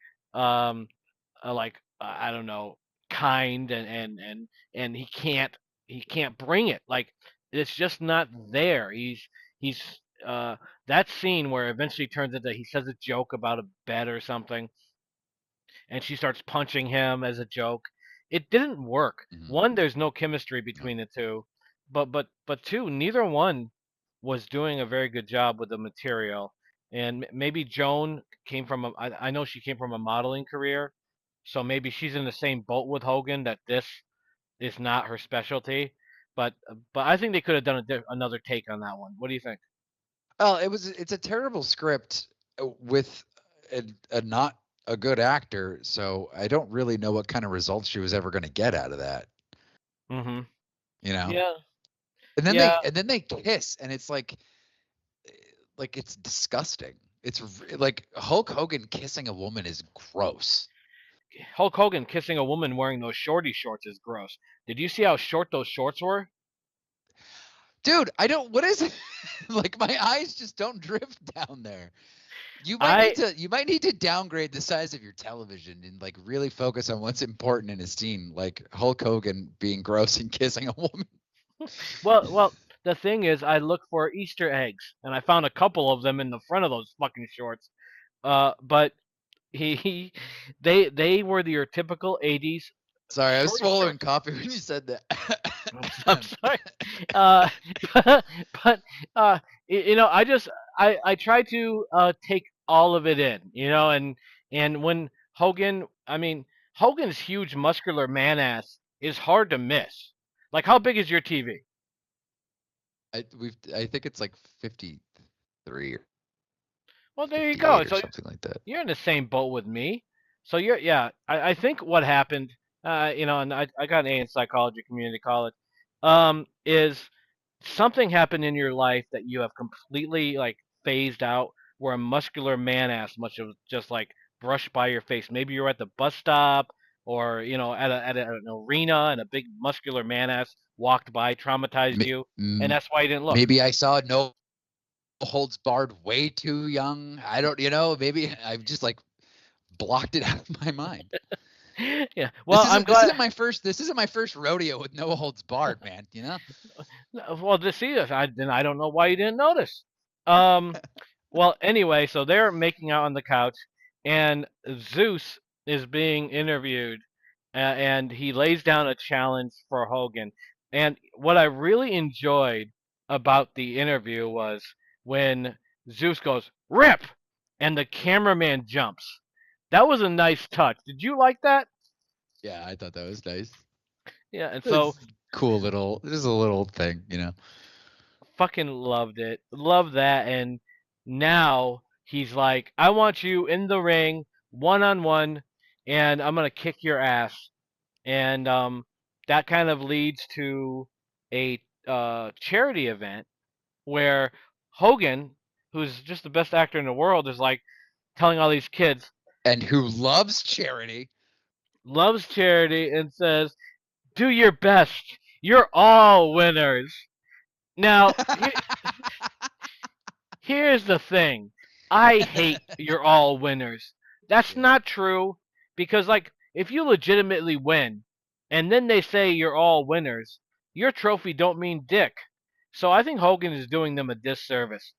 don't know, kind, and he can't bring it. Like, it's just not there. He's that scene where eventually turns into he says a joke about a bed or something, and she starts punching him as a joke. It didn't work.
Mm-hmm.
One, there's no chemistry between the two, but two, neither one was doing a very good job with the material. And maybe Joan came from I know she came from a modeling career, so maybe she's in the same boat with Hogan that this is not her specialty. But I think they could have done another take on that one. What do you think?
Well, it's a terrible script with a not a good actor, so I don't really know what kind of results she was ever going to get out of that.
Mm-hmm.
Yeah. And then they kiss, and it's like it's disgusting. It's like Hulk Hogan kissing a woman is gross.
Hulk Hogan kissing a woman wearing those shorty shorts is gross. Did you see how short those shorts were?
Dude, what is it? Like, my eyes just don't drift down there. You might need to downgrade the size of your television and like really focus on what's important in a scene, like Hulk Hogan being gross and kissing a woman.
Well, the thing is, I look for Easter eggs, and I found a couple of them in the front of those fucking shorts. But they were your typical '80s.
Sorry, I was swallowing coffee when you said that.
I'm sorry. But I try to take all of it in, and when Hogan's huge muscular man ass is hard to miss. Like, how big is your TV?
I think it's like 53 or
Well, there you go.
58 or
So
something like that.
you're in the same boat with me. So I think what happened, and I got an A in psychology, community college, is something happened in your life that you have completely like phased out, where a muscular man ass must have just like brushed by your face. Maybe you're at the bus stop, or at an arena, and a big muscular man ass walked by, traumatized you, and that's why you didn't look.
Maybe I saw No Holds Barred way too young. I don't, maybe I've just like blocked it out of my mind.
Yeah. Well, I'm
This
glad.
isn't my first rodeo with No Holds Barred, man.
Well, to see this, then I don't know why you didn't notice. Um, well, anyway, so they're making out on the couch, and Zeus is being interviewed, and he lays down a challenge for Hogan. And what I really enjoyed about the interview was when Zeus goes, "Rip!" and the cameraman jumps. That was a nice touch. Did you like that?
Yeah, I thought that was nice.
Yeah, and so
It's cool little. This is a little thing.
fucking loved it. Love that. And now he's like, I want you in the ring, 1-on-1, and I'm gonna kick your ass. And that kind of leads to a charity event where Hogan, who's just the best actor in the world, is like telling all these kids,
And who loves charity?
loves charity, and says, "Do your best. You're all winners." Now, here's the thing. I hate you're all winners. That's
Yeah.
not true, because like if you legitimately win and then they say you're all winners, your trophy don't mean dick. So I think Hogan is doing them a disservice.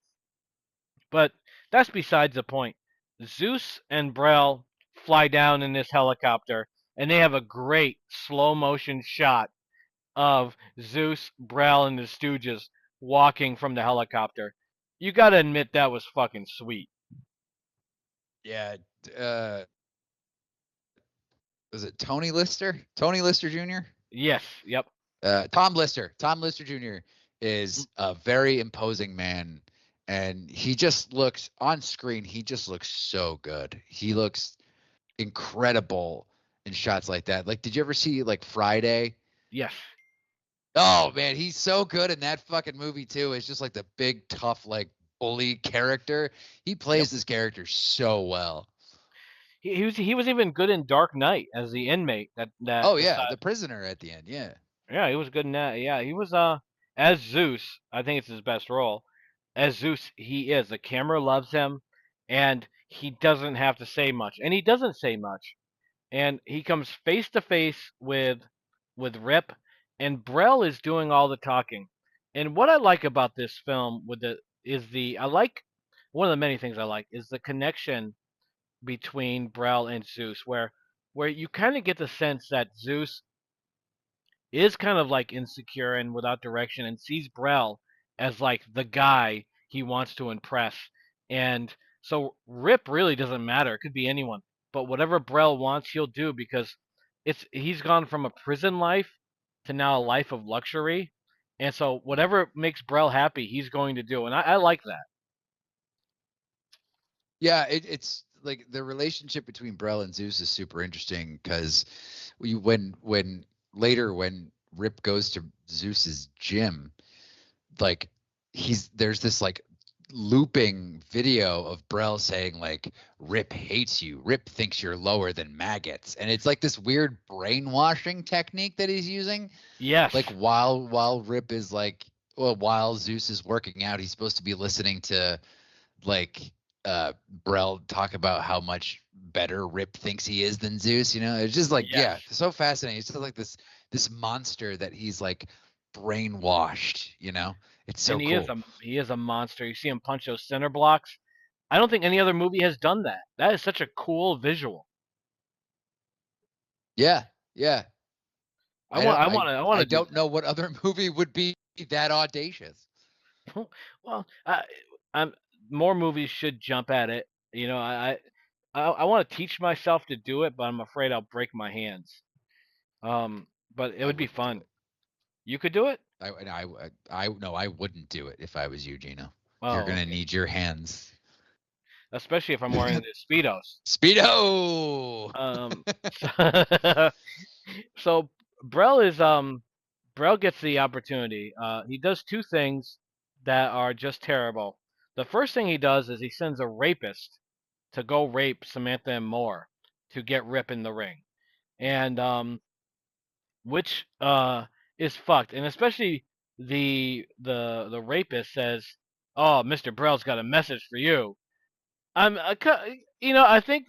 But that's besides the point. Zeus and Brel fly down in this helicopter, and they have a great slow motion shot of Zeus, Brel, and the Stooges walking from the helicopter. You gotta admit that was fucking sweet.
Yeah. Uh, was it Tony Lister? Tony Lister Jr.
Yes, yep.
Tom Lister. Tom Lister Jr. is a very imposing man, and he just looks on screen. He just looks so good. He looks incredible in shots like that. Like, did you ever see like Friday?
Yes.
Oh man, he's so good in that fucking movie too. It's just like the big tough like bully character. He
Yep.
plays this character so well.
He was even good in Dark Knight as the inmate that
Oh yeah,
decided.
the prisoner at the end. Yeah.
Yeah, he was good in that. Yeah, he was as Zeus. I think it's his best role. As Zeus, he is. The camera loves him, and he doesn't have to say much, and he doesn't say much. And he comes face to face with Rip, and Brel is doing all the talking. And what I like about this film with the is the I like one of the many things I like is the connection between Brel and Zeus, where you kind of get the sense that Zeus is kind of like insecure and without direction, and sees Brel as like the guy he wants to impress. And so Rip really doesn't matter. It could be anyone. But whatever Brel wants, he'll do, because he's gone from a prison life to now a life of luxury. And so whatever makes Brel happy, he's going to do. And I like that.
Yeah, it's like the relationship between Brel and Zeus is super interesting because when later when Rip goes to Zeus's gym, like there's this like looping video of Brel saying like Rip hates you. Rip thinks you're lower than maggots. And it's like this weird brainwashing technique that he's using.
Yes.
Like while Rip is like while Zeus is working out, he's supposed to be listening to like Brel talk about how much better Rip thinks he is than Zeus. It's just like
Yes.
so fascinating. It's just like this monster that he's like brainwashed. It's so
And he is
cool.
a monster. You see him punch those center blocks. I don't think any other movie has done that. That is such a cool visual.
Yeah, yeah.
I want I want
I
to do
don't know what other movie would be that audacious.
that. Well, I'm more movies should jump at it. I want to teach myself to do it, but I'm afraid I'll break my hands. But it
I
would be
wouldn't do
fun.
it.
You could do it.
No, I wouldn't do it if I was you, Geno. You're
Oh,
gonna
okay.
need your hands.
Especially if I'm wearing the speedos.
Speedo.
Um, so, so Brell gets the opportunity. He does two things that are just terrible. The first thing he does is he sends a rapist to go rape Samantha and Moore to get Rip in the ring, and which is fucked. And especially the rapist says, "Oh, Mr. Brell's got a message for you." I think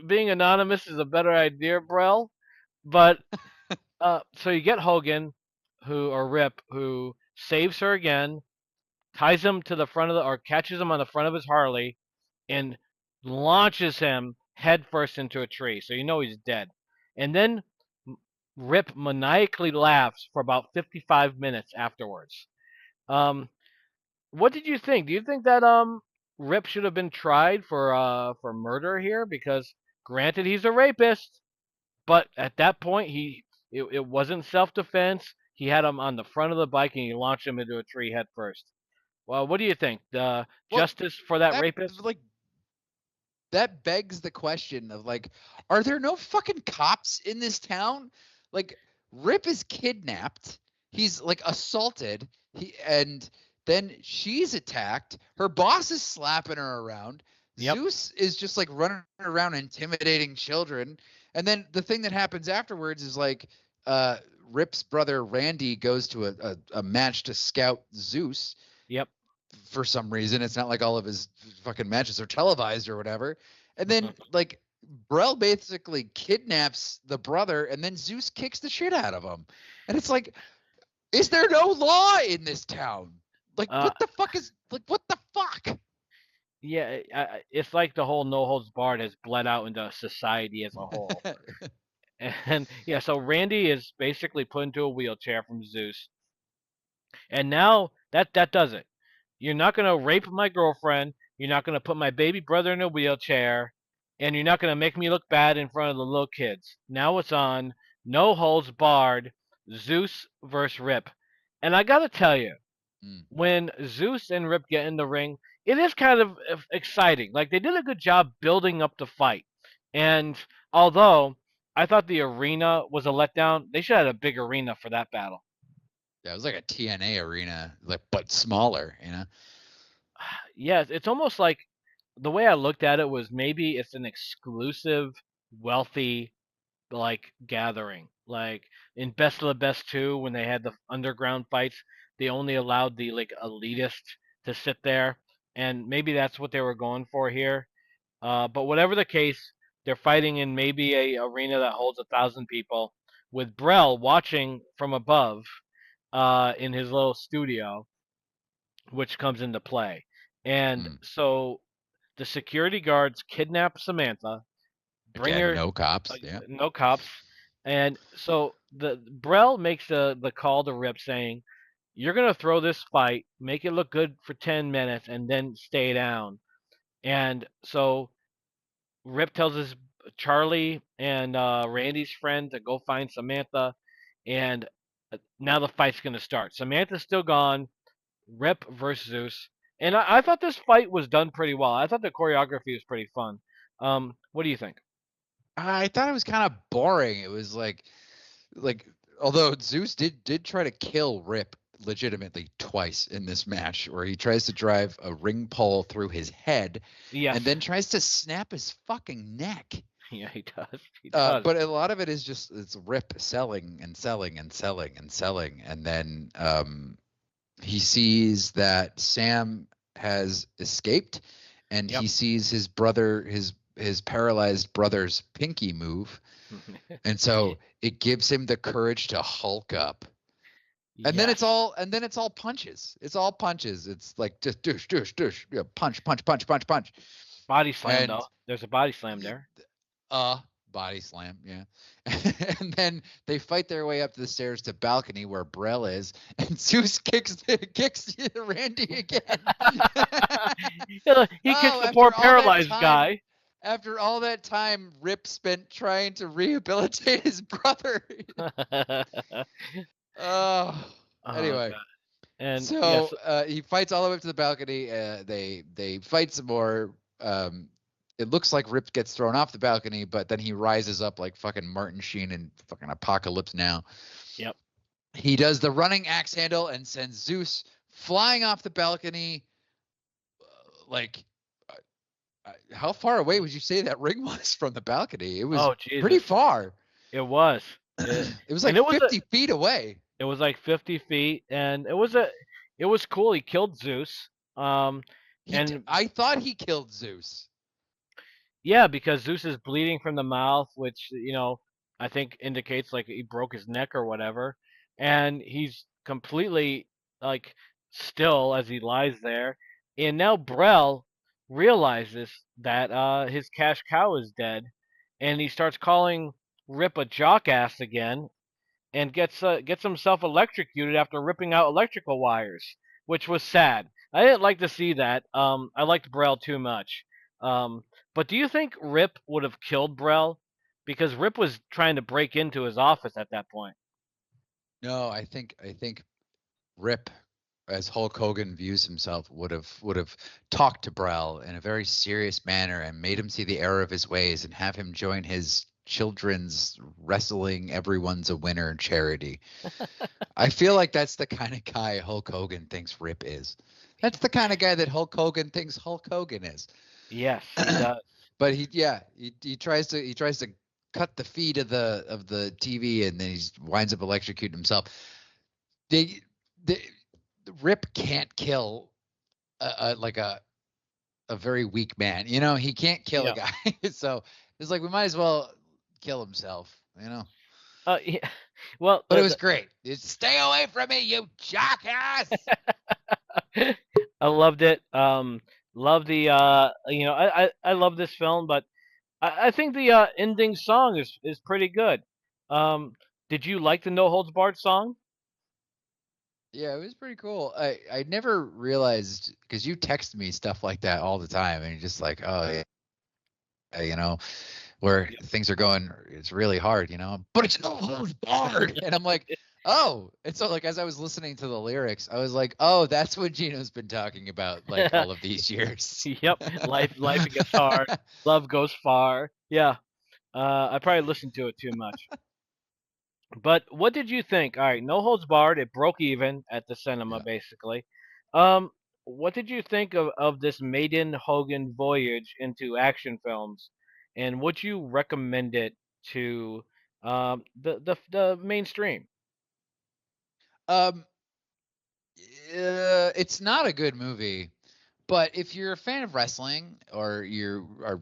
being anonymous is a better idea, Brell. But so you get Hogan, or Rip, who saves her again, ties him to the front of or catches him on the front of his Harley, and launches him headfirst into a tree. So you know he's dead. And then Rip maniacally laughs for about 55 minutes afterwards. Um, what did you think? Do you think that Rip should have been tried for murder here? Because granted, he's a rapist, but at that point, it wasn't self-defense. He had him on the front of the bike and he launched him into a tree head first. Well, what do you think?
Well,
Justice for that
that
rapist?
like that begs the question of like, are there no fucking cops in this town? Like, Rip is kidnapped. He's like assaulted. And then she's attacked. Her boss is slapping her around.
Yep.
Zeus is just like running around intimidating children. And then the thing that happens afterwards is like, Rip's brother Randy goes to a match to scout Zeus.
Yep.
For some reason. It's not like all of his fucking matches are televised or whatever. And then like Brell basically kidnaps the brother and then Zeus kicks the shit out of him. And it's like, is there no law in this town? Like what the fuck is like what the fuck?
Yeah, it's like the whole no holds barred has bled out into society as a whole. And yeah, so Randy is basically put into a wheelchair from Zeus. And now that does it. You're not going to rape my girlfriend. You're not going to put my baby brother in a wheelchair. And you're not going to make me look bad in front of the little kids. Now it's on no holds barred Zeus versus Rip. And I got to tell you, when Zeus and Rip get in the ring, it is kind of exciting. Like they did a good job building up the fight. And although I thought the arena was a letdown, they should have had a big arena for that battle.
Yeah, it was like a TNA arena, like but smaller, you know.
Yes, it's almost like the way I looked at it was maybe it's an exclusive, wealthy like gathering. Like in Best of the Best 2, when they had the underground fights, they only allowed the like elitist to sit there, and maybe that's what they were going for here. But whatever the case, they're fighting in maybe a arena that holds 1,000 people, with Brell watching from above in his little studio, which comes into play. And so the security guards kidnap Samantha, bring
Again,
her,
no cops. Yeah.
no cops, and so the Brell makes the call to Rip saying, "You're gonna throw this fight, make it look good for 10 minutes, and then stay down." And so Rip tells his Charlie and Randy's friend to go find Samantha, and now the fight's gonna start. Samantha's still gone. Rip versus Zeus. And I thought this fight was done pretty well. I thought the choreography was pretty fun. What do you think?
I thought it was kind of boring. It was like although Zeus did try to kill Rip legitimately twice in this match, where he tries to drive a ring pole through his head,
Yes.
and then tries to snap his fucking neck.
Yeah, he does. He does.
But a lot of it is just it's Rip selling and selling and selling and selling, and then he sees that Sam has escaped, and he sees his brother, his paralyzed brother's pinky move, and so it gives him the courage to Hulk up. And then it's all punches. It's all punches. It's like just douche, douche, douche, yeah, punch, punch, punch, punch, punch.
Body slam though. There's a body slam there.
Body slam, yeah. And then they fight their way up the stairs to balcony where Brell is, and Zeus kicks Randy again.
He kicks the poor paralyzed guy.
After all that time Rip spent trying to rehabilitate his brother. Oh,
Oh
anyway.
god. And
So
yes,
he fights all the way up to the balcony. They fight some more. It looks like Rip gets thrown off the balcony, but then he rises up like fucking Martin Sheen in fucking Apocalypse Now.
yep.
He does the running axe handle and sends Zeus flying off the balcony. Like, how far away would you say that ring was from the balcony? It was
Oh
pretty
Jesus.
far.
It was.
It was
And
like 50 feet away.
it was like 50 feet, and it was cool. He killed Zeus. And
I thought he killed Zeus.
yeah, because Zeus is bleeding from the mouth, which I think indicates like he broke his neck or whatever, and he's completely like still as he lies there. And now Brel realizes that his cash cow is dead, and he starts calling Rip a jockass again, and gets himself electrocuted after ripping out electrical wires, which was sad. I didn't like to see that. I liked Brel too much. But do you think Rip would have killed Brel? Because Rip was trying to break into his office at that point.
No, I think Rip, as Hulk Hogan views himself, would have talked to Brel in a very serious manner and made him see the error of his ways and have him join his children's wrestling everyone's a winner charity. I feel like that's the kind of guy Hulk Hogan thinks Rip is. That's the kind of guy that Hulk Hogan thinks Hulk Hogan is.
Yes, he does.
But he tries to cut the feed of the TV and then he winds up electrocuting himself. They Rip can't kill like a very weak man. He can't kill a
Yeah.
guy. So it's like we might as well kill himself.
Yeah. Well,
But it was great. Stay away from me, you jackass.
I loved it. Love the I love this film, but I think the ending song is pretty good. Um, did you like the No Holds Barred song?
Yeah, it was pretty cool. I never realized because you text me stuff like that all the time, and you're just like, oh yeah, where
Yep.
things are going, it's really hard, but it's no holds barred. And I'm like, oh, and so like as I was listening to the lyrics, I was like, oh, that's what Geno's been talking about like all of these years.
Yep. Life it gets hard. Love goes far. Yeah. I probably listened to it too much. But what did you think? All right, No Holds Barred. It broke even at the cinema,
Yeah.
basically. What did you think of this maiden Hogan voyage into action films, and would you recommend it to the mainstream?
Um, it's not a good movie, but if you're a fan of wrestling or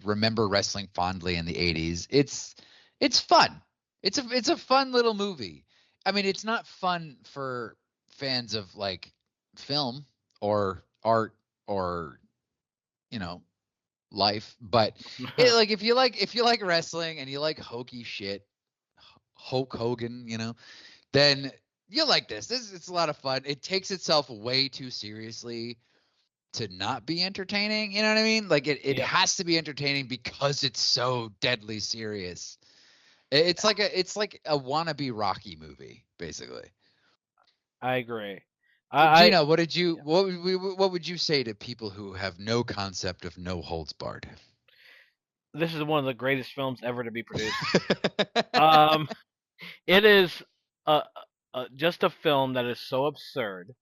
remember wrestling fondly in the 80s, it's fun. It's a fun little movie. I mean, it's not fun for fans of like film or art or you know life, but like if you like wrestling and you like hokey shit, Hulk Hogan, then you'll like this. It's a lot of fun. It takes itself way too seriously to not be entertaining. You know what I mean? Like it
Yep,
has to be entertaining because it's so deadly serious. It's like a wannabe Rocky movie, basically.
I agree. I
Gina, what would you say to people who have no concept of no holds barred?
this is one of the greatest films ever to be produced. Um, it is uh, just a film that is so absurd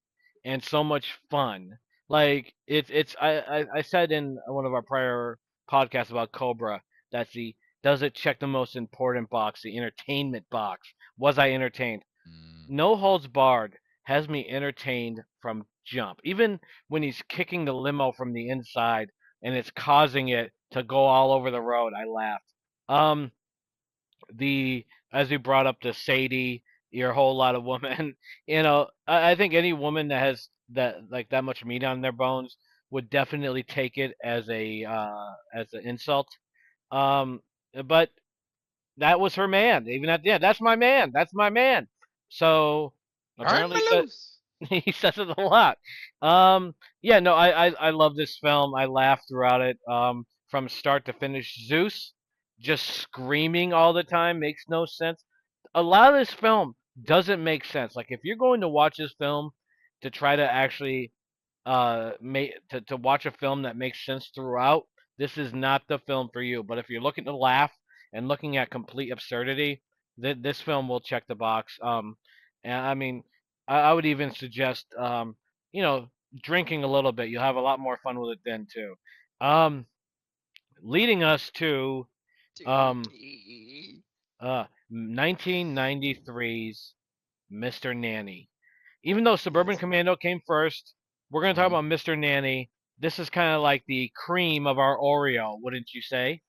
and so much fun. Like it's I said in one of our prior podcasts about Cobra that the does it check the most important box, the entertainment box? Was I entertained?
Mm,
No Holds Barred has me entertained from jump. Even when he's kicking the limo from the inside and it's causing it to go all over the road, I laughed. Um, the as we brought up the Sadie, your whole lot of women. I think any woman that has that like that much meat on their bones would definitely take it as an insult. Um, but that was her man. Even at the end, that's my man. That's my man. So
turn
apparently,
me loose.
he says it a lot. Yeah, no, I love this film. I laughed throughout it, from start to finish. Zeus just screaming all the time makes no sense. A lot of this film doesn't make sense. Like if you're going to watch this film to try to actually to watch a film that makes sense throughout, this is not the film for you. But if you're looking to laugh and looking at complete absurdity, this film will check the box. And I mean, I would even suggest you know, drinking a little bit. You'll have a lot more fun with it then too. Um, leading us to um
Dude.
1993's Mr. Nanny. Even though Suburban
Yes.
Commando came first, we're going to talk
Mhm.
about Mr. Nanny. This is kind of like the cream of our Oreo, wouldn't you say?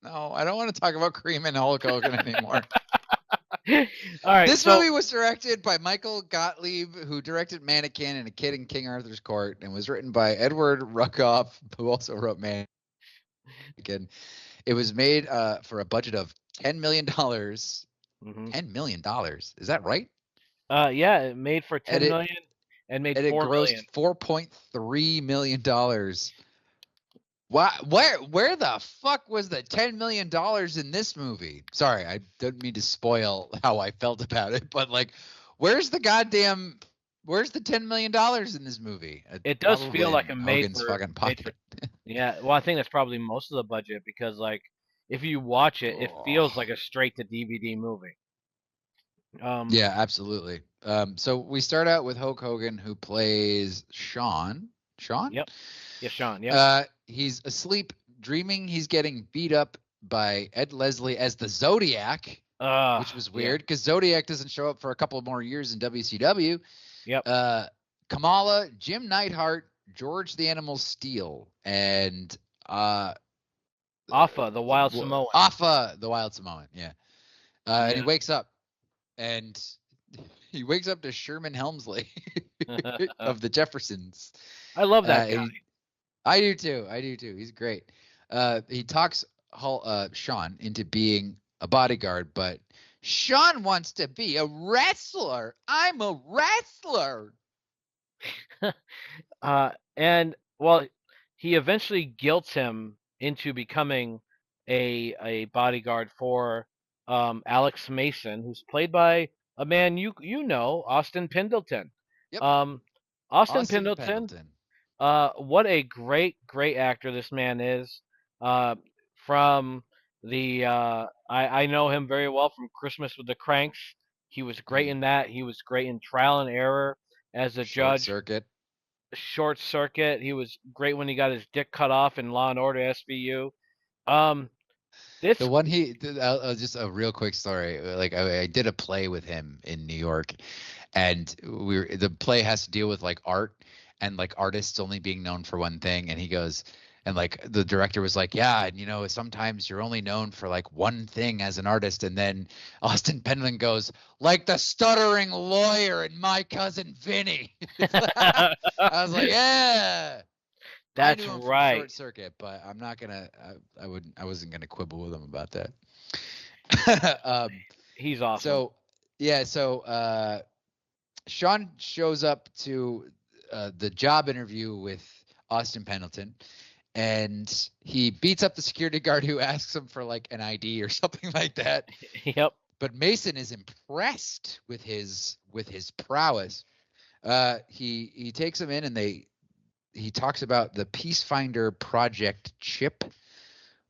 No, I don't want to talk about Cream and Hulk Hogan anymore.
All right,
This
so
movie was directed by Michael Gottlieb, who directed Mannequin and A Kid in King Arthur's Court, and was written by Edward Ruckoff, who also wrote Mannequin. It was made for a budget of $10 million.
mhm.
$10 million. Is that right?
Yeah, it made for 10
And it
million and made
and it
4 million.
grossed $4.3 million. Where the fuck was the $10 million in this movie? Sorry, I didn't mean to spoil how I felt about it, but like, where's the $10 million in this movie?
It does feel
Probably
like a
in Hogan's fucking
made for
pocket.
yeah, well I think that's probably most of the budget because like if you watch it, it feels like a straight to DVD movie.
Yeah, absolutely. So we start out with Hulk Hogan, who plays Sean. Sean?
Yep. Yeah, Sean. Yep.
He's asleep, dreaming he's getting beat up by Ed Leslie as the Zodiac, which was weird because Zodiac doesn't show up for a couple more years in WCW.
Yep.
Kamala, Jim Neidhart, George the Animal Steel, and
Alpha, the Wild Samoan.
Alpha, the Wild Samoan. Yeah. And he
Yeah.
wakes up, and he wakes up to Sherman Helmsley of the Jeffersons.
I love that guy.
I do too. He's great. He talks Sean into being a bodyguard, but Sean wants to be a wrestler. I'm a wrestler.
And well, he eventually guilts him into becoming a bodyguard for Alex Mason, who's played by a man you know, Austin Pendleton.
Yep.
Austin Pendleton. What a great actor this man is. From the I know him very well from Christmas with the Cranks. He was great in that. He was great in Trial and Error as a judge. Short Circuit. He was great when he got his dick cut off in Law and Order SVU.
The one just a real quick story. Like I did a play with him in New York, and the play has to deal with like art and like artists only being known for one thing. And he goes, and like the director was like, yeah, and you know, sometimes you're only known for like one thing as an artist. And then Austin Pendleton goes, like the stuttering lawyer and My Cousin Vinny. I was like, yeah.
That's right.
Short Circuit, but I'm not gonna. I wasn't gonna quibble with him about that.
He's awesome.
So yeah, so Sean shows up to the job interview with Austin Pendleton, and he beats up the security guard who asks him for like an ID or something like that.
Yep.
But Mason is impressed with his prowess. He takes him in, and he talks about the Peacefinder Project chip,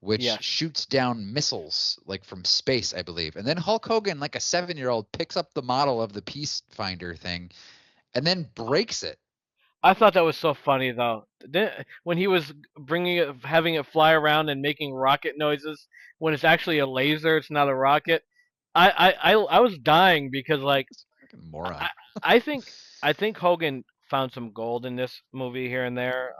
which shoots down missiles like from space, I believe. And then Hulk Hogan, like a 7-year-old, picks up the model of the Peacefinder thing and then breaks it.
I thought that was so funny though. When he was having it fly around and making rocket noises, when it's actually a laser, it's not a rocket. I was dying because like
fucking moron.
I think Hogan found some gold in this movie here and there.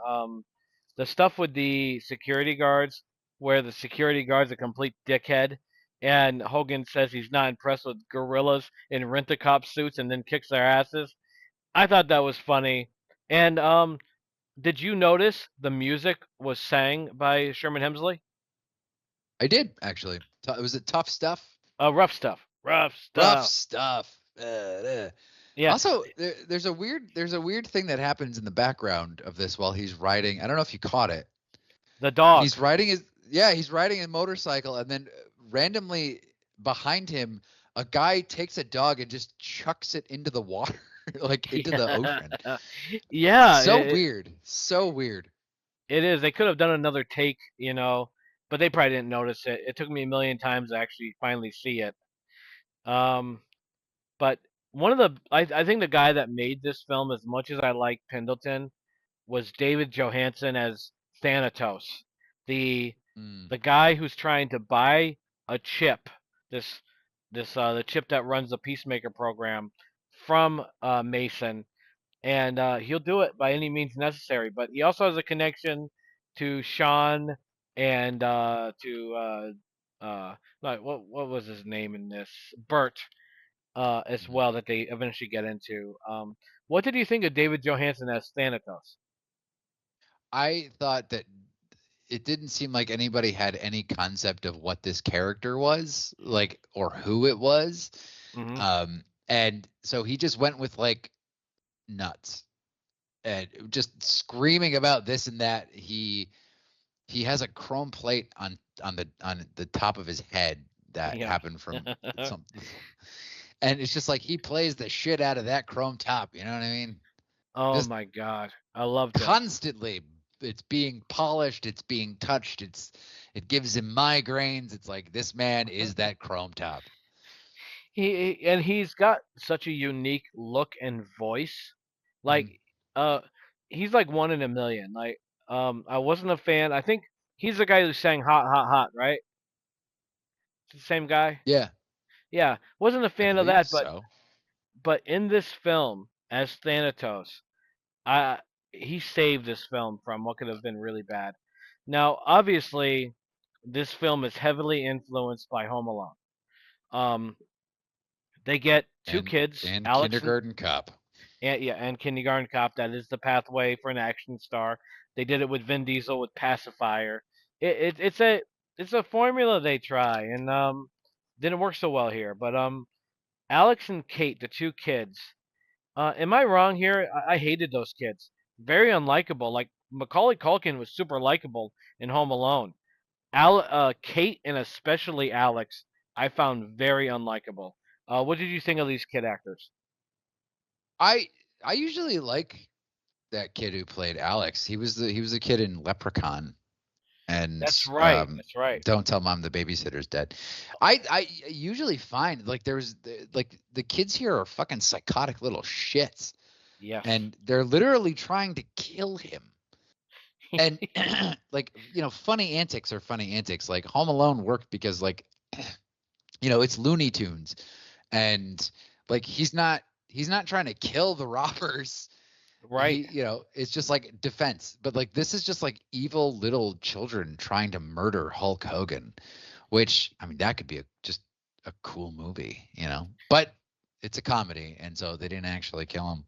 The stuff with the security guards, where the security guard's a complete dickhead, and Hogan says he's not impressed with gorillas in rent-a-cop suits and then kicks their asses. I thought that was funny. And did you notice the music was sang by Sherman Hemsley?
I did actually. Was it Tough Stuff?
Rough Stuff. Rough
Stuff.
Yeah.
Also, there's a weird thing that happens in the background of this while he's riding. I don't know if you caught it.
The dog.
He's riding a motorcycle, and then randomly behind him, a guy takes a dog and just chucks it into the water, like into the ocean.
Yeah,
So weird. So weird.
it is. They could have done another take, you know, but they probably didn't notice it. It took me a million times to actually finally see it. Um, but one of the, I think the guy that made this film, as much as I like Pendleton, was David Johansen as Thanatos, the
Mm.
the guy who's trying to buy a chip, this the chip that runs the Peacemaker program from Mason, and he'll do it by any means necessary. But he also has a connection to Sean and like what was his name in this, Bert, as
Mhm.
well, that they eventually get into. What did you think of David Johansen as Thanatos?
I thought that it didn't seem like anybody had any concept of what this character was, like, or who it was.
Hmm.
And so he just went with like nuts and just screaming about this and that. He has a chrome plate on the top of his head that
Yeah.
happened from some, and it's just like he plays the shit out of that chrome top. You know what I mean?
Oh
Just
my God, I loved it.
constantly, it's being polished, it's being touched, it gives him migraines. It's like this man is that chrome top.
And he's got such a unique look and voice.
Mhm.
Like, uh, he's like one in a million. Like, I wasn't a fan. I think he's the guy who sang "Hot, Hot, Hot," right? It's the same guy.
Yeah,
Yeah, wasn't a
I
fan of
believe
that, but
so.
in this film as Thanatos, I he saved this film from what could have been really bad. Now, obviously, this film is heavily influenced by Home Alone. Um, they get two
And
kids,
and
Alex and
kindergarten cop.
and Kindergarten Cop. That is the pathway for an action star. They did it with Vin Diesel with Pacifier. It's a formula they try, and didn't work so well here. But Alex and Kate, the two kids. Am I wrong here? I hated those kids. Very unlikable. Like Macaulay Culkin was super likable in Home Alone. Kate and especially Alex, I found very unlikable. What did you think of these kid actors?
I I usually like that kid who played Alex. He was the kid in Leprechaun and
That's right. That's right.
Don't Tell Mom the Babysitter's Dead. I usually find like like the kids here are fucking psychotic little shits,
Yes.
and they're literally trying to kill him. And like, funny antics are funny antics. Like Home Alone worked because like it's Looney Tunes, and like he's not trying to kill the robbers.
Right.
It's just like defense. But like this is just like evil little children trying to murder Hulk Hogan, which I mean that could be just a cool movie. But it's a comedy, and so they didn't actually kill him.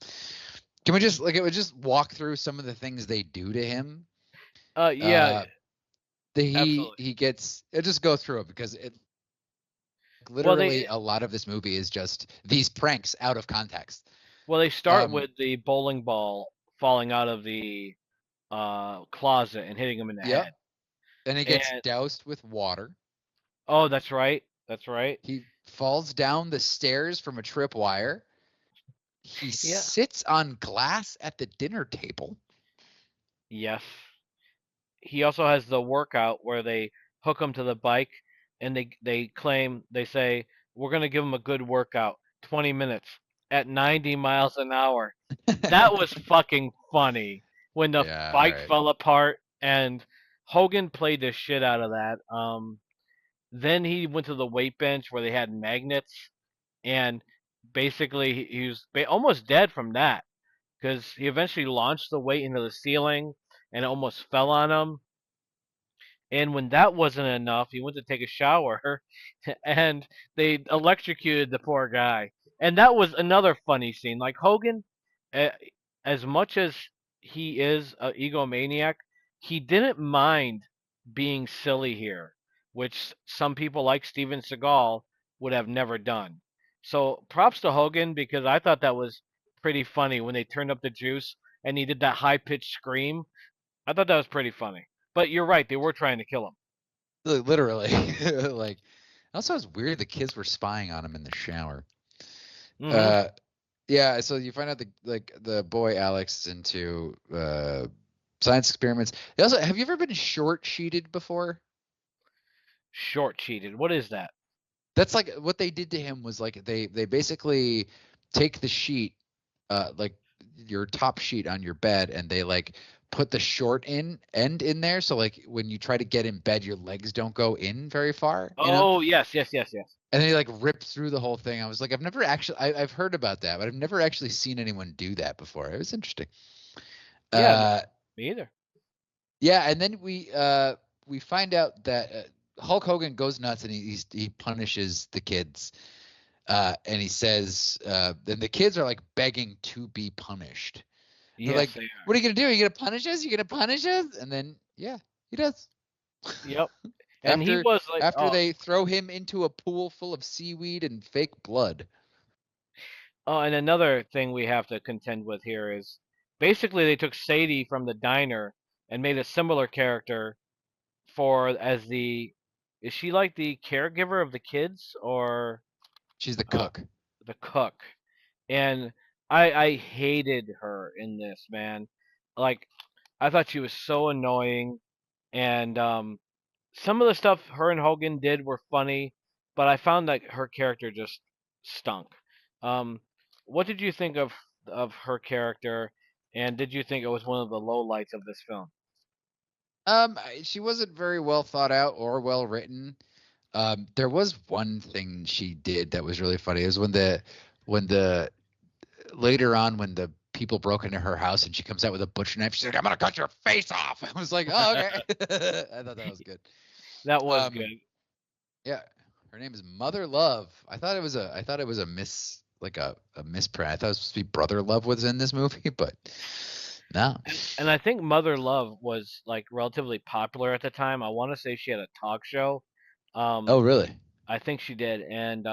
Can we just like it would just walk through some of the things they do to him?
Yeah,
Uh, he
absolutely.
he gets. I'll just go through it because it
Well,
literally a lot of this movie is just these pranks out of context.
they start
Um,
with the bowling ball falling out of the closet and hitting him in the
yep.
head.
And it gets
And
doused with water.
oh, that's right. That's right.
He falls down the stairs from a tripwire. He
Yeah.
sits on glass at the dinner table.
Yes. He also has the workout where they hook him to the bike and they say we're going to give him a good workout, 20 minutes at 90 miles an hour. That was fucking funny when the
Yeah,
bike
right.
fell apart and Hogan played the shit out of that. Then he went to the weight bench where they had magnets, and basically he was almost dead from that because he eventually launched the weight into the ceiling and it almost fell on him. And when that wasn't enough, he went to take a shower and they electrocuted the poor guy. And that was another funny scene. Like Hogan, uh, as much as he is an egomaniac, he didn't mind being silly here, which some people like Steven Seagal would have never done. So props to Hogan because I thought that was pretty funny when they turned up the juice and he did that high pitched scream. I thought that was pretty funny. But you're right, they were trying to kill him.
Literally. Like Also, it was weird the kids were spying on him in the shower.
Hmm.
Yeah, so you find out the boy Alex is into science experiments. Also, have you ever been short sheeted before?
Short cheated. What is that?
That's like what they did to him was like they basically take the sheet, like your top sheet on your bed, and they like put the end in there. So like when you try to get in bed, your legs don't go in very far, you know?
Oh, yes, yes, yes, yes.
And they like rip through the whole thing. I was like, I've never actually I've heard about that, but I've never actually seen anyone do that before. It was interesting.
Yeah,
Uh,
me either.
yeah, and then we find out that Hulk Hogan goes nuts and he punishes the kids. And he says, then the kids are like begging to be punished. They're
Yes,
like,
they are.
"What are you gonna do? Are you gonna punish us? You gonna punish us?" And then, yeah, he does.
Yep. And he
after
was like,
after
oh,
they throw him into a pool full of seaweed and fake blood.
oh, and another thing we have to contend with here is basically they took Sadie from the diner and made a similar character for as the is she like the caregiver of the kids or
She's the
uh,
cook.
the cook? And I hated her in this, man. Like I thought she was so annoying, and some of the stuff her and Hogan did were funny, but I found that her character just stunk. Um, what did you think of her character, and did you think it was one of the lowlights of this film?
She wasn't very well thought out or well written. There was one thing she did that was really funny. It was when the later on when the people broke into her house and she comes out with a butcher knife. She's like, "I'm gonna cut your face off." I was like, "Oh, okay." I thought that was good.
That was
Um,
good.
yeah, her name is Mother Love. I thought it was a misprint. I thought it was supposed to be Brother Love was in this movie, but no.
And I think Mother Love was like relatively popular at the time. I want to say she had a talk show.
Oh,
Um,
really?
I think she did, and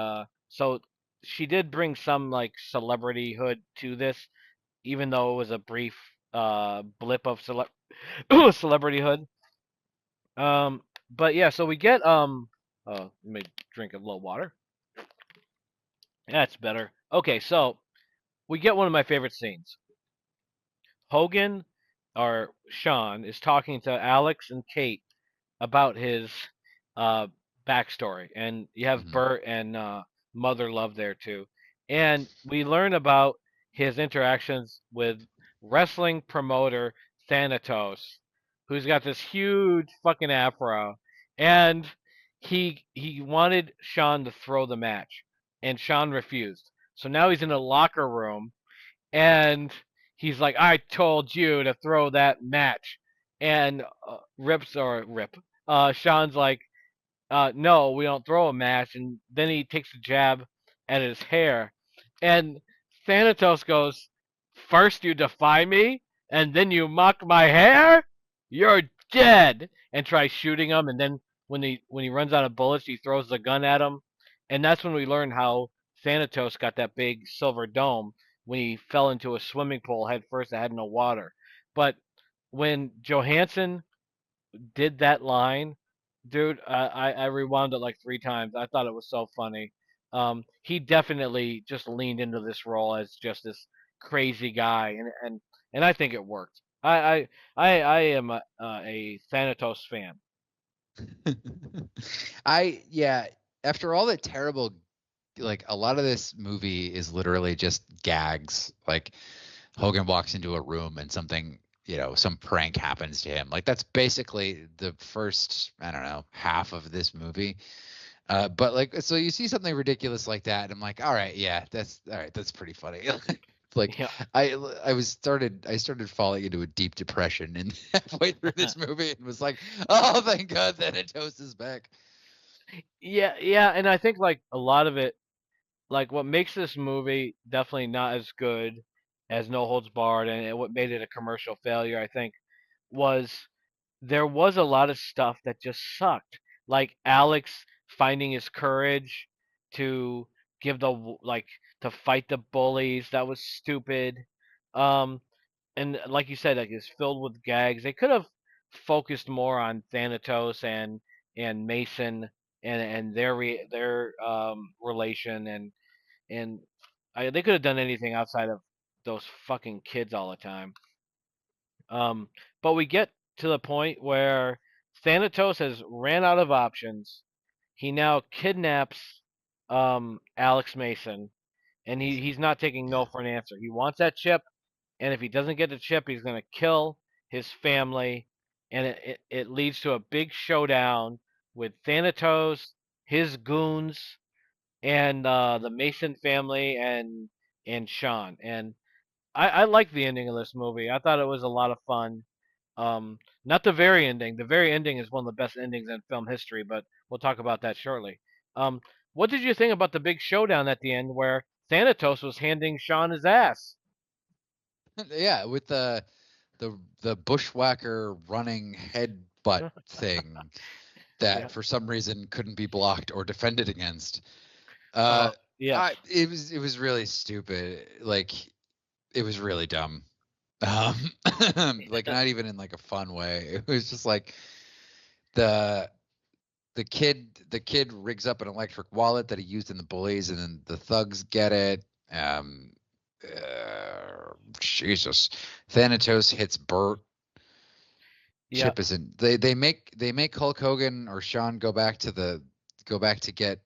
so she did bring some like celebrityhood to this, even though it was a brief blip of celebrityhood. Um, but yeah, so we get let me drink a little water. That's better. Okay, so we get one of my favorite scenes. Hogan or Sean is talking to Alex and Kate about his uh, backstory, and you have
Hmm.
Bert and Mother Love there too, and we learn about his interactions with wrestling promoter Thanatos, who's got this huge fucking afro, and he wanted Sean to throw the match, and Sean refused. So now he's in a locker room and he's like, "I told you to throw that match," and Sean's like, "No, we don't throw a match," and then he takes a jab at his hair, and Thanatos goes, "First you defy me, and then you mock my hair. You're dead," and tries shooting him, and then when he runs out of bullets, he throws the gun at him, and that's when we learn how Thanatos got that big silver dome when he fell into a swimming pool head first that had no water. But when Johansson did that line, dude, I rewound it like 3 times. I thought it was so funny. He definitely just leaned into this role as just this crazy guy, and I think it worked. I am a Thanatos fan.
Yeah, after all that terrible, like a lot of this movie is literally just gags. Like Hogan walks into a room and something, some prank happens to him. Like that's basically the first, I don't know, half of this movie. But like, so you see something ridiculous like that, and I'm like, all right, yeah, that's all right, that's pretty funny. Like
Yeah,
I started falling into a deep depression and halfway through this movie and was like, oh, thank God Thanatos is back.
yeah, and I think like a lot of it, like what makes this movie definitely not as good as No Holds Barred, and what made it a commercial failure, I think, was there was a lot of stuff that just sucked. Like Alex finding his courage to give like to fight the bullies. That was stupid. Um, and like you said, like it's filled with gags. They could have focused more on Thanatos and Mason and their relation, and they could have done anything outside of those fucking kids all the time. Um, but we get to the point where Thanatos has ran out of options. He now kidnaps Alex Mason, and he's not taking no for an answer. He wants that chip, and if he doesn't get the chip, he's going to kill his family, and it leads to a big showdown with Thanatos, his goons, and the Mason family, and Sean. And I like the ending of this movie. I thought it was a lot of fun. Not the very ending. The very ending is one of the best endings in film history, but we'll talk about that shortly. Um, what did you think about the big showdown at the end where Thanatos was handing Sean his ass?
Yeah, with the bushwhacker running headbutt thing that
Yeah.
for some reason couldn't be blocked or defended against.
Yes.
It was really stupid. Like it was really dumb. Um, like not even in like a fun way. It was just like the the kid rigs up an electric wallet that he used in the bullies, and then the thugs get it. Jesus, Thanatos hits Bert.
Yeah.
Chip isn't. They make Hulk Hogan or Sean go back to get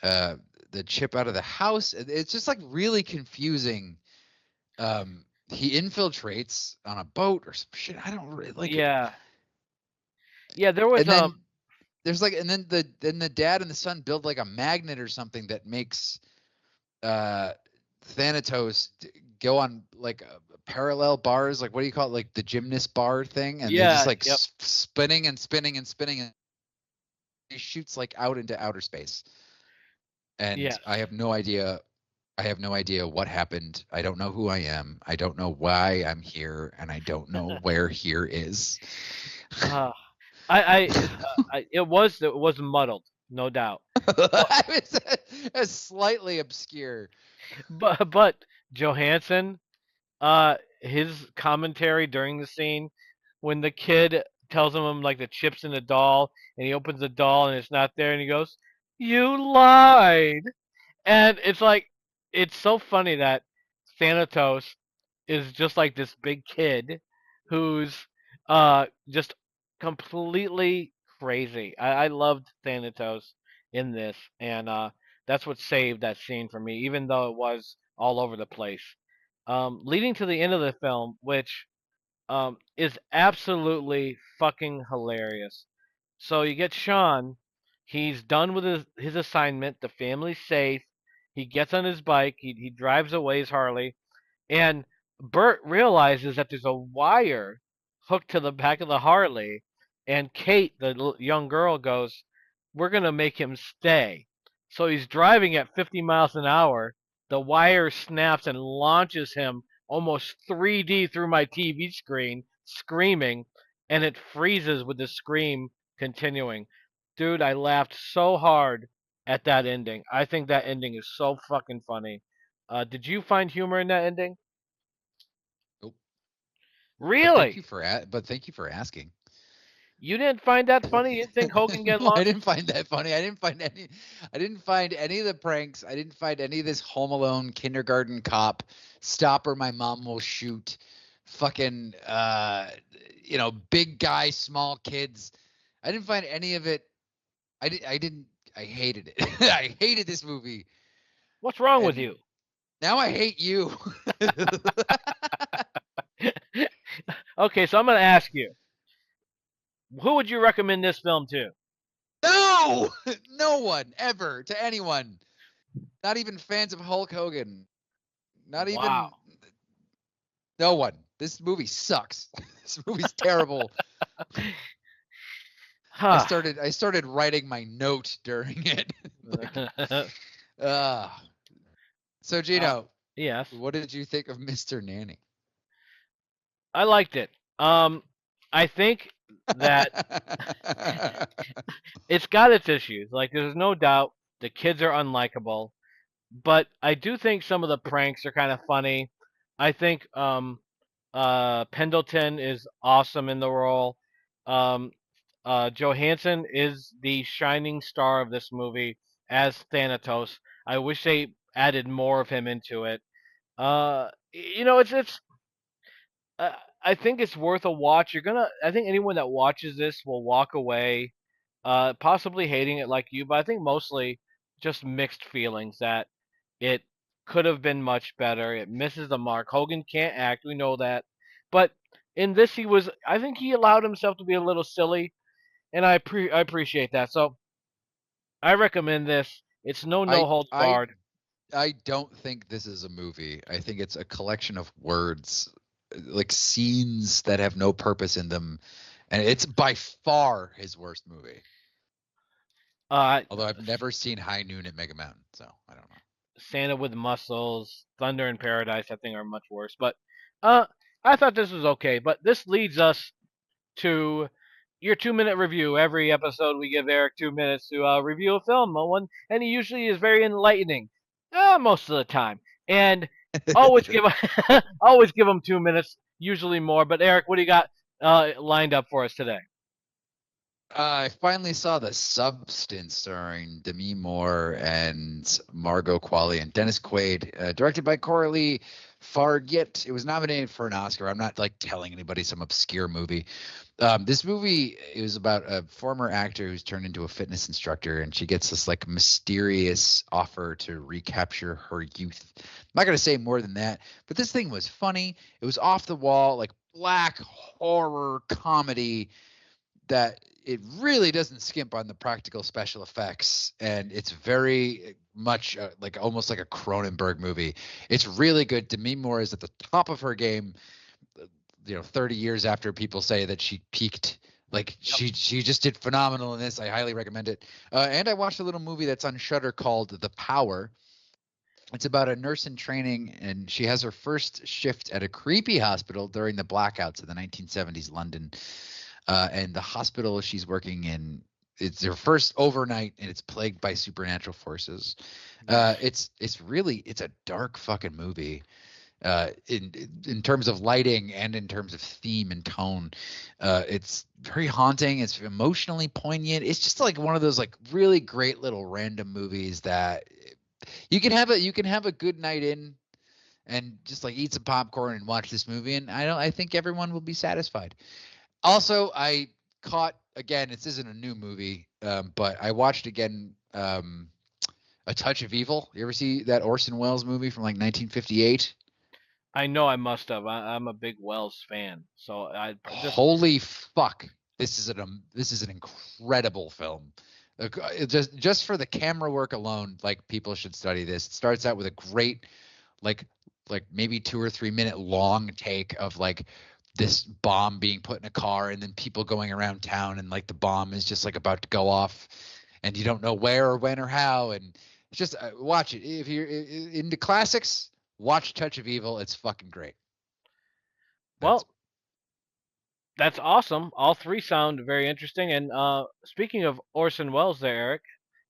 uh the chip out of the house. It's just like really confusing. He infiltrates on a boat or some shit. I don't really like it.
Yeah. Yeah. There was
And then there's like, and then the dad and the son build like a magnet or something that makes uh Thanatos go on like parallel bars, like what do you call it, like the gymnast bar thing, and they're just
Yeah.
like
Yep.
spinning and spinning and spinning, and he shoots like out into outer space. And
Yes.
I have no idea. I have no idea what happened. I don't know who I am. I don't know why I'm here, and I don't know where here is.
Uh, it was muddled, no doubt. But
It's slightly obscure.
but Johansson, his commentary during the scene when the kid tells him like the chips in the doll, and he opens the doll and it's not there, and he goes, "You lied," and it's like it's so funny that Thanatos is just like this big kid who's just completely crazy. I loved Thanatos in this, and that's what saved that scene for me, even though it was all over the place. Leading to the end of the film, which is absolutely fucking hilarious. So you get Sean. He's done with his assignment. The family's safe. He gets on his bike. He drives away his Harley. And Bert realizes that there's a wire hooked to the back of the Harley. And Kate, the young girl, goes, "We're going to make him stay." So he's driving at 50 miles an hour. The wire snaps and launches him almost 3D through my TV screen, screaming, and it freezes with the scream continuing. Dude, I laughed so hard at that ending. I think that ending is so fucking funny. Did you find humor in that ending?
Nope.
Really?
But thank you for asking.
You didn't find that funny? You didn't think Hogan get
No, I
launched?
didn't find that funny. I didn't find any of the pranks. I didn't find any of this Home Alone kindergarten cop stop or my mom will shoot fucking big guy, small kids. I didn't find any of it. I hated it. I hated this movie.
What's wrong with
And
you?
now I hate you.
Okay, so I'm going to ask you, who would you recommend this film to?
No, no one ever, to anyone. Not even fans of Hulk Hogan. Not even
Wow.
no one. This movie sucks. This movie's terrible. I
Huh.
started writing my note during it. uh, so Geno,
Yes,
what did you think of Mr. Nanny?
I liked it. I think that it's got its issues. Like, there's no doubt the kids are unlikable, but I do think some of the pranks are kind of funny. I think Pendleton is awesome in the role. Um, Johansson is the shining star of this movie as Thanatos. I wish they added more of him into it. It's uh, I think it's worth a watch. I think anyone that watches this will walk away, possibly hating it like you, but I think mostly just mixed feelings that it could have been much better. It misses the mark. Hogan can't act, we know that, but in this I think he allowed himself to be a little silly, and I appreciate that. So I recommend this. It's no
I
holds
I
barred.
I don't think this is a movie. I think it's a collection of words, like scenes that have no purpose in them, and it's by far his worst movie.
Uh,
Although I've never seen High Noon at Mega Mountain, so I don't know.
Santa with Muscles, Thunder in Paradise, I think are much worse. But uh, I thought this was okay. But this leads us to your 2 minute review. Every episode, we give Eric 2 minutes to review a film, and he usually is very enlightening, most of the time. And always give always give him 2 minutes, usually more. But Eric, what do you got lined up for us today?
I finally saw The Substance, starring Demi Moore and Margot Qualley and Dennis Quaid, directed by Coralie Fargit. It was nominated for an Oscar. I'm not like telling anybody some obscure movie. This movie is about a former actor who's turned into a fitness instructor, and she gets this like mysterious offer to recapture her youth. I'm not gonna say more than that, but this thing was funny. It was off the wall, like black horror comedy that it really doesn't skimp on the practical special effects, and it's very much like almost like a Cronenberg movie. It's really good. Demi Moore is at the top of her game. 30 years after people say that she peaked, like
Yep.
she just did phenomenal in this. I highly recommend it. And I watched a little movie that's on Shudder called The Power. It's about a nurse in training, and she has her first shift at a creepy hospital during the blackouts of the 1970s London. And the hospital she's working in, it's her first overnight, and it's plagued by supernatural forces. It's a dark fucking movie. In terms of lighting and in terms of theme and tone, it's very haunting. It's emotionally poignant. It's just like one of those like really great little random movies that you can have a good night in and just like eat some popcorn and watch this movie, and I think everyone will be satisfied. Also, I caught again. This isn't a new movie, but I watched again A Touch of Evil. You ever see that Orson Welles movie from like 1958?
I know I must have. I'm a big Wells fan, so I just
Holy fuck! This is an incredible film. Just for the camera work alone, like people should study this. It starts out with a great like maybe 2 or 3 minute long take of like this bomb being put in a car, and then people going around town, and like the bomb is just like about to go off, and you don't know where or when or how. And it's just watch it if you're into classics. Watch Touch of Evil. It's fucking great. That's
well, that's awesome. All three sound very interesting. And speaking of Orson Welles, there, Eric,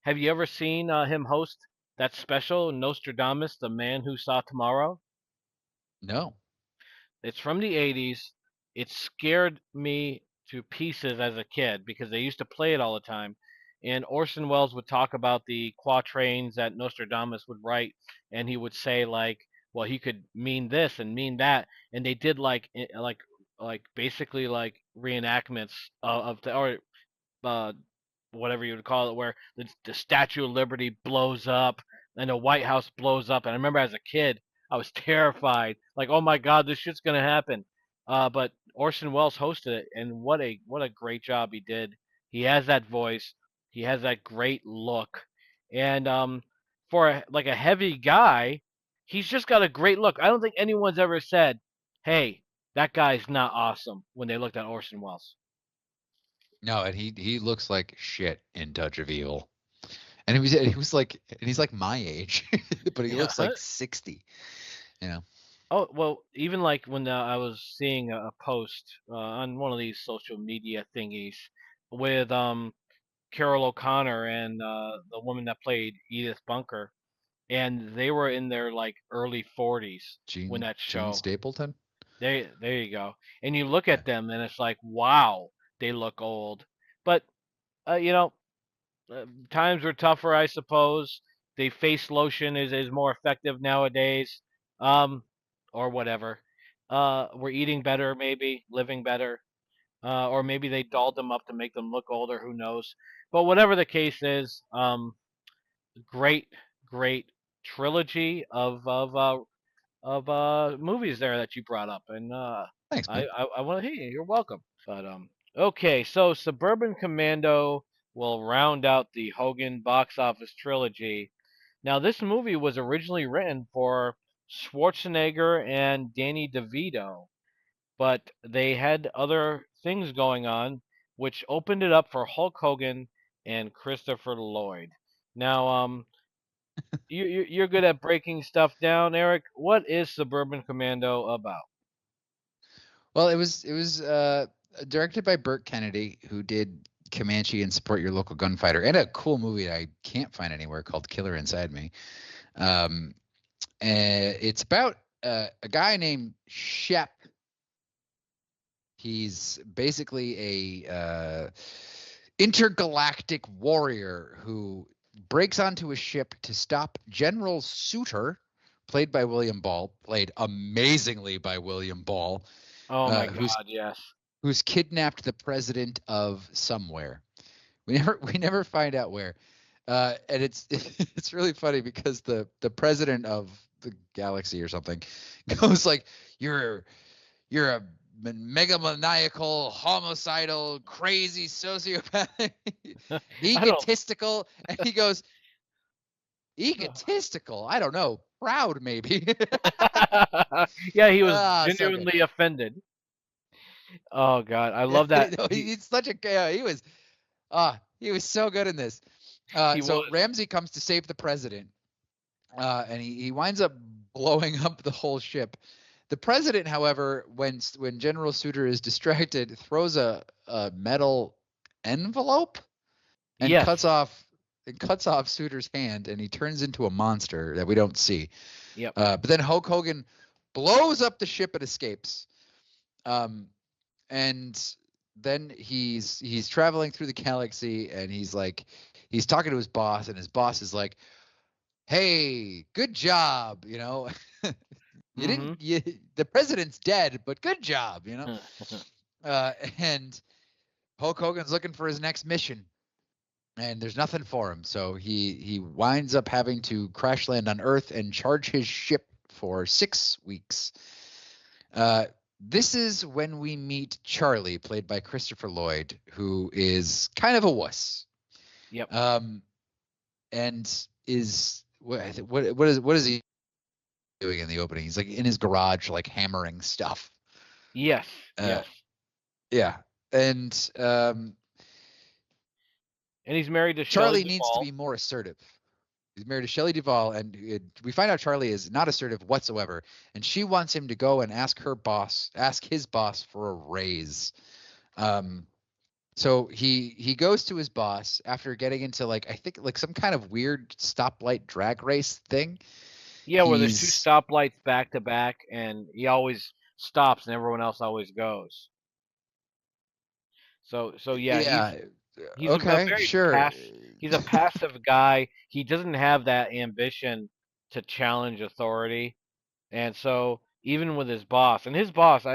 have you ever seen him host that special Nostradamus, the Man Who Saw Tomorrow?
no.
It's from the 80s. It scared me to pieces as a kid because they used to play it all the time. And Orson Welles would talk about the quatrains that Nostradamus would write, and he would say like, well, he could mean this and mean that, and they did like basically like reenactments of the or uh, whatever you would call it, where the Statue of Liberty blows up and the White House blows up. And I remember as a kid, I was terrified, like, oh my God, this shit's gonna happen. But Orson Welles hosted it, and what a great job he did. He has that voice, he has that great look, and for like a heavy guy, he's just got a great look. I don't think anyone's ever said, "Hey, that guy's not awesome," when they looked at Orson Welles.
No, and he looks like shit in Touch of Evil. And he was like, and he's like my age, but he
Yeah.
looks like 60. You know.
Oh well, even like when I was seeing a post on one of these social media thingies with Carol O'Connor and the woman that played Edith Bunker, and they were in their like early 40s when that
Gene
show.
Stapleton.
There you go. And you look
Yeah.
at them, and it's like, wow, they look old. But you know, times were tougher, I suppose. The face lotion is more effective nowadays, um, or whatever. We're eating better, maybe living better, or maybe they dolled them up to make them look older. Who knows? But whatever the case is, great, great trilogy of movies there that you brought up, and
Thanks, man.
I want to. Hey, you're welcome. But okay, so Suburban Commando will round out the Hogan box office trilogy. Now, this movie was originally written for Schwarzenegger and Danny DeVito, but they had other things going on, which opened it up for Hulk Hogan and Christopher Lloyd. Now, you're good at breaking stuff down, Eric. What is Suburban Commando about?
Well, it was directed by Burt Kennedy, who did Comanche and Support Your Local Gunfighter, and a cool movie I can't find anywhere called Killer Inside Me. And it's about a guy named Shep. He's basically a intergalactic warrior who breaks onto a ship to stop General Suter, played by William Ball, played amazingly by William Ball,
Oh my
who's
God, yes.
kidnapped the president of somewhere. We never find out where. And it's it's really funny because the president of the galaxy or something goes like, you're a megamaniacal, homicidal, crazy sociopath,
I don't.
egotistical, and he goes, egotistical? I don't know, proud maybe.
Yeah, he was
So good.
genuinely offended. Oh God, I love that.
No, he's such a he was so good in this.
He
So
was.
Ramsey comes to save the president, and he winds up blowing up the whole ship. The president, however, when General Suter is distracted, throws a metal envelope and
Yes.
cuts off Suter's hand, and he turns into a monster that we don't see.
Yep.
But then Hulk Hogan blows up the ship and escapes. And then he's traveling through the galaxy, and he's talking to his boss, and his boss is like, "Hey, good job, you know."
Mm-hmm.
The president's dead, but good job, you know. And Hulk Hogan's looking for his next mission, and there's nothing for him, so he winds up having to crash land on Earth and charge his ship for 6 weeks. This is when we meet Charlie, played by Christopher Lloyd, who is kind of a wuss.
Yep.
And is what is he doing in the opening? He's like in his garage, like hammering stuff.
Yes. Yes.
Yeah. And
he's married to
Charlie
Shelley
needs to
Duvall.
be more assertive. He's married to Shelley Duvall, and we find out Charlie is not assertive whatsoever, and she wants him to go and ask his boss for a raise. So he goes to his boss after getting into I think some kind of weird stoplight drag race thing.
Yeah, where there's two stoplights back to back, and he always stops, and everyone else always goes. So yeah,
Yeah.
he's
Okay,
a very
sure.
he's a passive guy. He doesn't have that ambition to challenge authority, and so even with his boss, I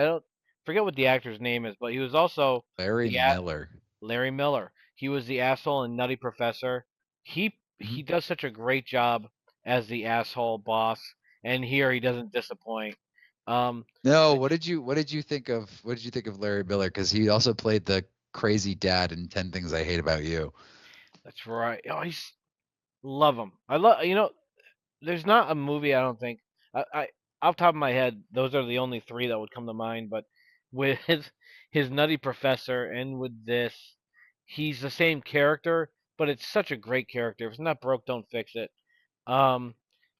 don't forget what the actor's name is, but he was also
Larry
the
Miller.
Larry Miller. He was the asshole in Nutty Professor. He
Mhm.
does such a great job as the asshole boss, and here he doesn't disappoint.
No, what did you think of Larry Miller? Because he also played the crazy dad in 10 Things I Hate About You.
That's right. Oh, he's love him. I love there's not a movie I don't think I off the top of my head those are the only three that would come to mind. But with his Nutty Professor and with this, he's the same character, but it's such a great character. If it's not broke, don't fix it. Um,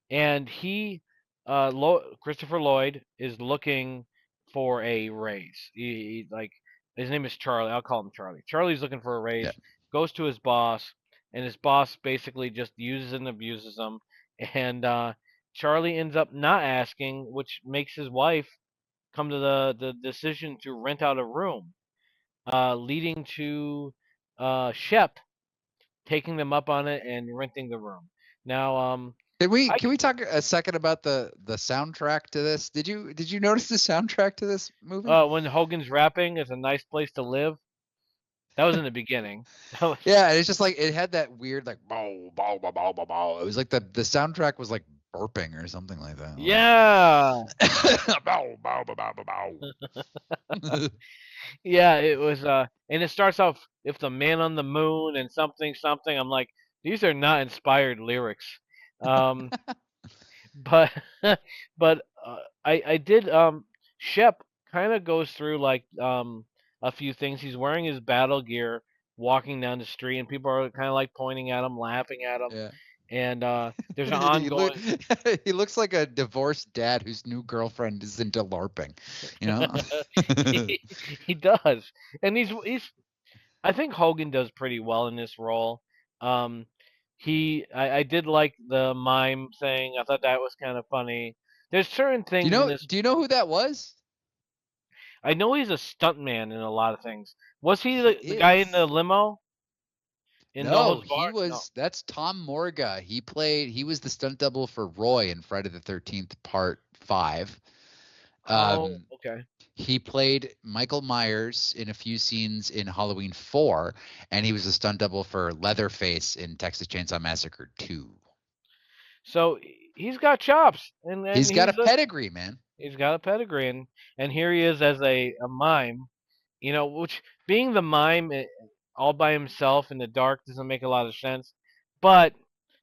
and Christopher Lloyd is looking for a raise. Like his name is Charlie. I'll call him Charlie. Charlie's looking for a
Yeah.
raise. Goes to his boss, and his boss basically just uses and abuses him. And Charlie ends up not asking, which makes his wife come to the decision to rent out a room, leading to Shep taking them up on it and renting the room. Now,
Can we talk a second about the soundtrack to this? Did you notice the soundtrack to this movie?
when Hogan's rapping is a nice place to live. That was in the beginning. That was,
Yeah, it's just like it had that weird like bow bow bow bow bow bow. It was like the soundtrack was like burping or something like that.
yeah,
Like, bow bow bow bow bow bow.
yeah. It was. And it starts off if the man on the moon and something something. I'm like, these are not inspired lyrics. Um, but but I did Shep kind of goes through like a few things. He's wearing his battle gear, walking down the street, and people are kind of like pointing at him, laughing at him,
Yeah.
and there's an
he, look,
ongoing.
he looks like a divorced dad whose new girlfriend is into LARPing, you know?
he, he does, and he's. I think Hogan does pretty well in this role. Um, I did like the mime thing. I thought that was kind of funny. There's certain things in this.
Do you know who that was?
I know he's a stuntman in a lot of things. Was he
He
the guy in the
is.
limo in
No,
NoHo's
he
Bar? No.
was. That's Tom Morga. He was the stunt double for Roy in Friday the 13th Part 5.
Oh, okay.
He played Michael Myers in a few scenes in Halloween 4, and he was a stunt double for Leatherface in Texas Chainsaw Massacre 2.
So he's got chops, and
He's got a pedigree, man.
he's got a pedigree, and here he is as a mime. You know, which being the mime all by himself in the dark doesn't make a lot of sense, but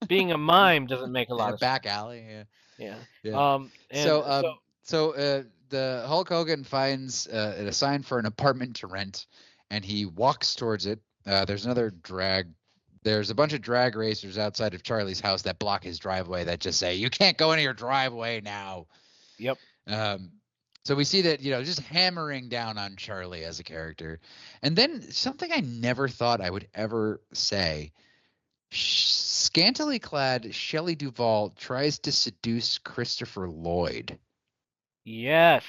being a mime doesn't make a
In
lot
a
of
back
sense.
alley, yeah.
Yeah.
Yeah.
And so
The Hulk Hogan finds a sign for an apartment to rent, and he walks towards it. There's a bunch of drag racers outside of Charlie's house that block his driveway that just say, "You can't go into your driveway now."
yep.
Um, so we see that, just hammering down on Charlie as a character. And then something I never thought I would ever say. Scantily clad Shelley Duvall tries to seduce Christopher Lloyd.
Yes.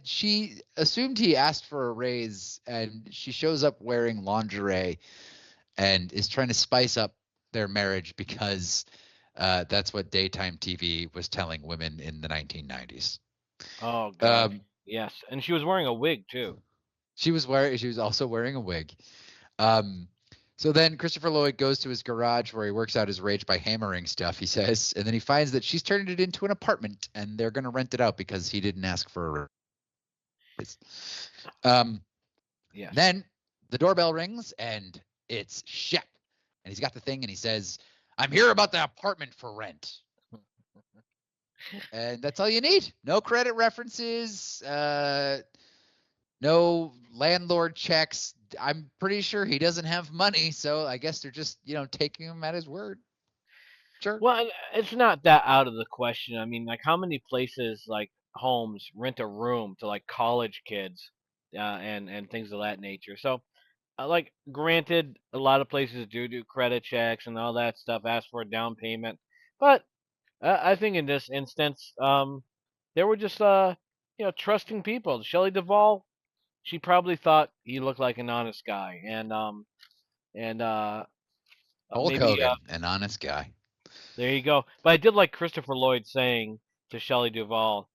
She assumed he asked for a raise, and she shows up wearing lingerie and is trying to spice up their marriage because that's what daytime TV was telling women in the 1990s.
Oh God. Yes. And she was wearing a wig too.
She was also wearing a wig. So then Christopher Lloyd goes to his garage where he works out his rage by hammering stuff, he says, and then he finds that she's turned it into an apartment and they're going to rent it out because he didn't ask for a raise.
Yes.
Then the doorbell rings and it's Shep, and he's got the thing and he says, "I'm here about the apartment for rent." And that's all you need. No credit references, no landlord checks. I'm pretty sure he doesn't have money, so I guess they're just, taking him at his word. Sure.
Well, it's not that out of the question. I mean, like, how many places, like homes, rent a room to like college kids, and things of that nature. So, like, granted, a lot of places do credit checks and all that stuff, ask for a down payment, but I think in this instance, they were just trusting people. Shelley Duvall, she probably thought he looked like an honest guy, and
Hulk
maybe
Hogan, an honest guy.
there you go. But I did like Christopher Lloyd saying to Shelley Duvall,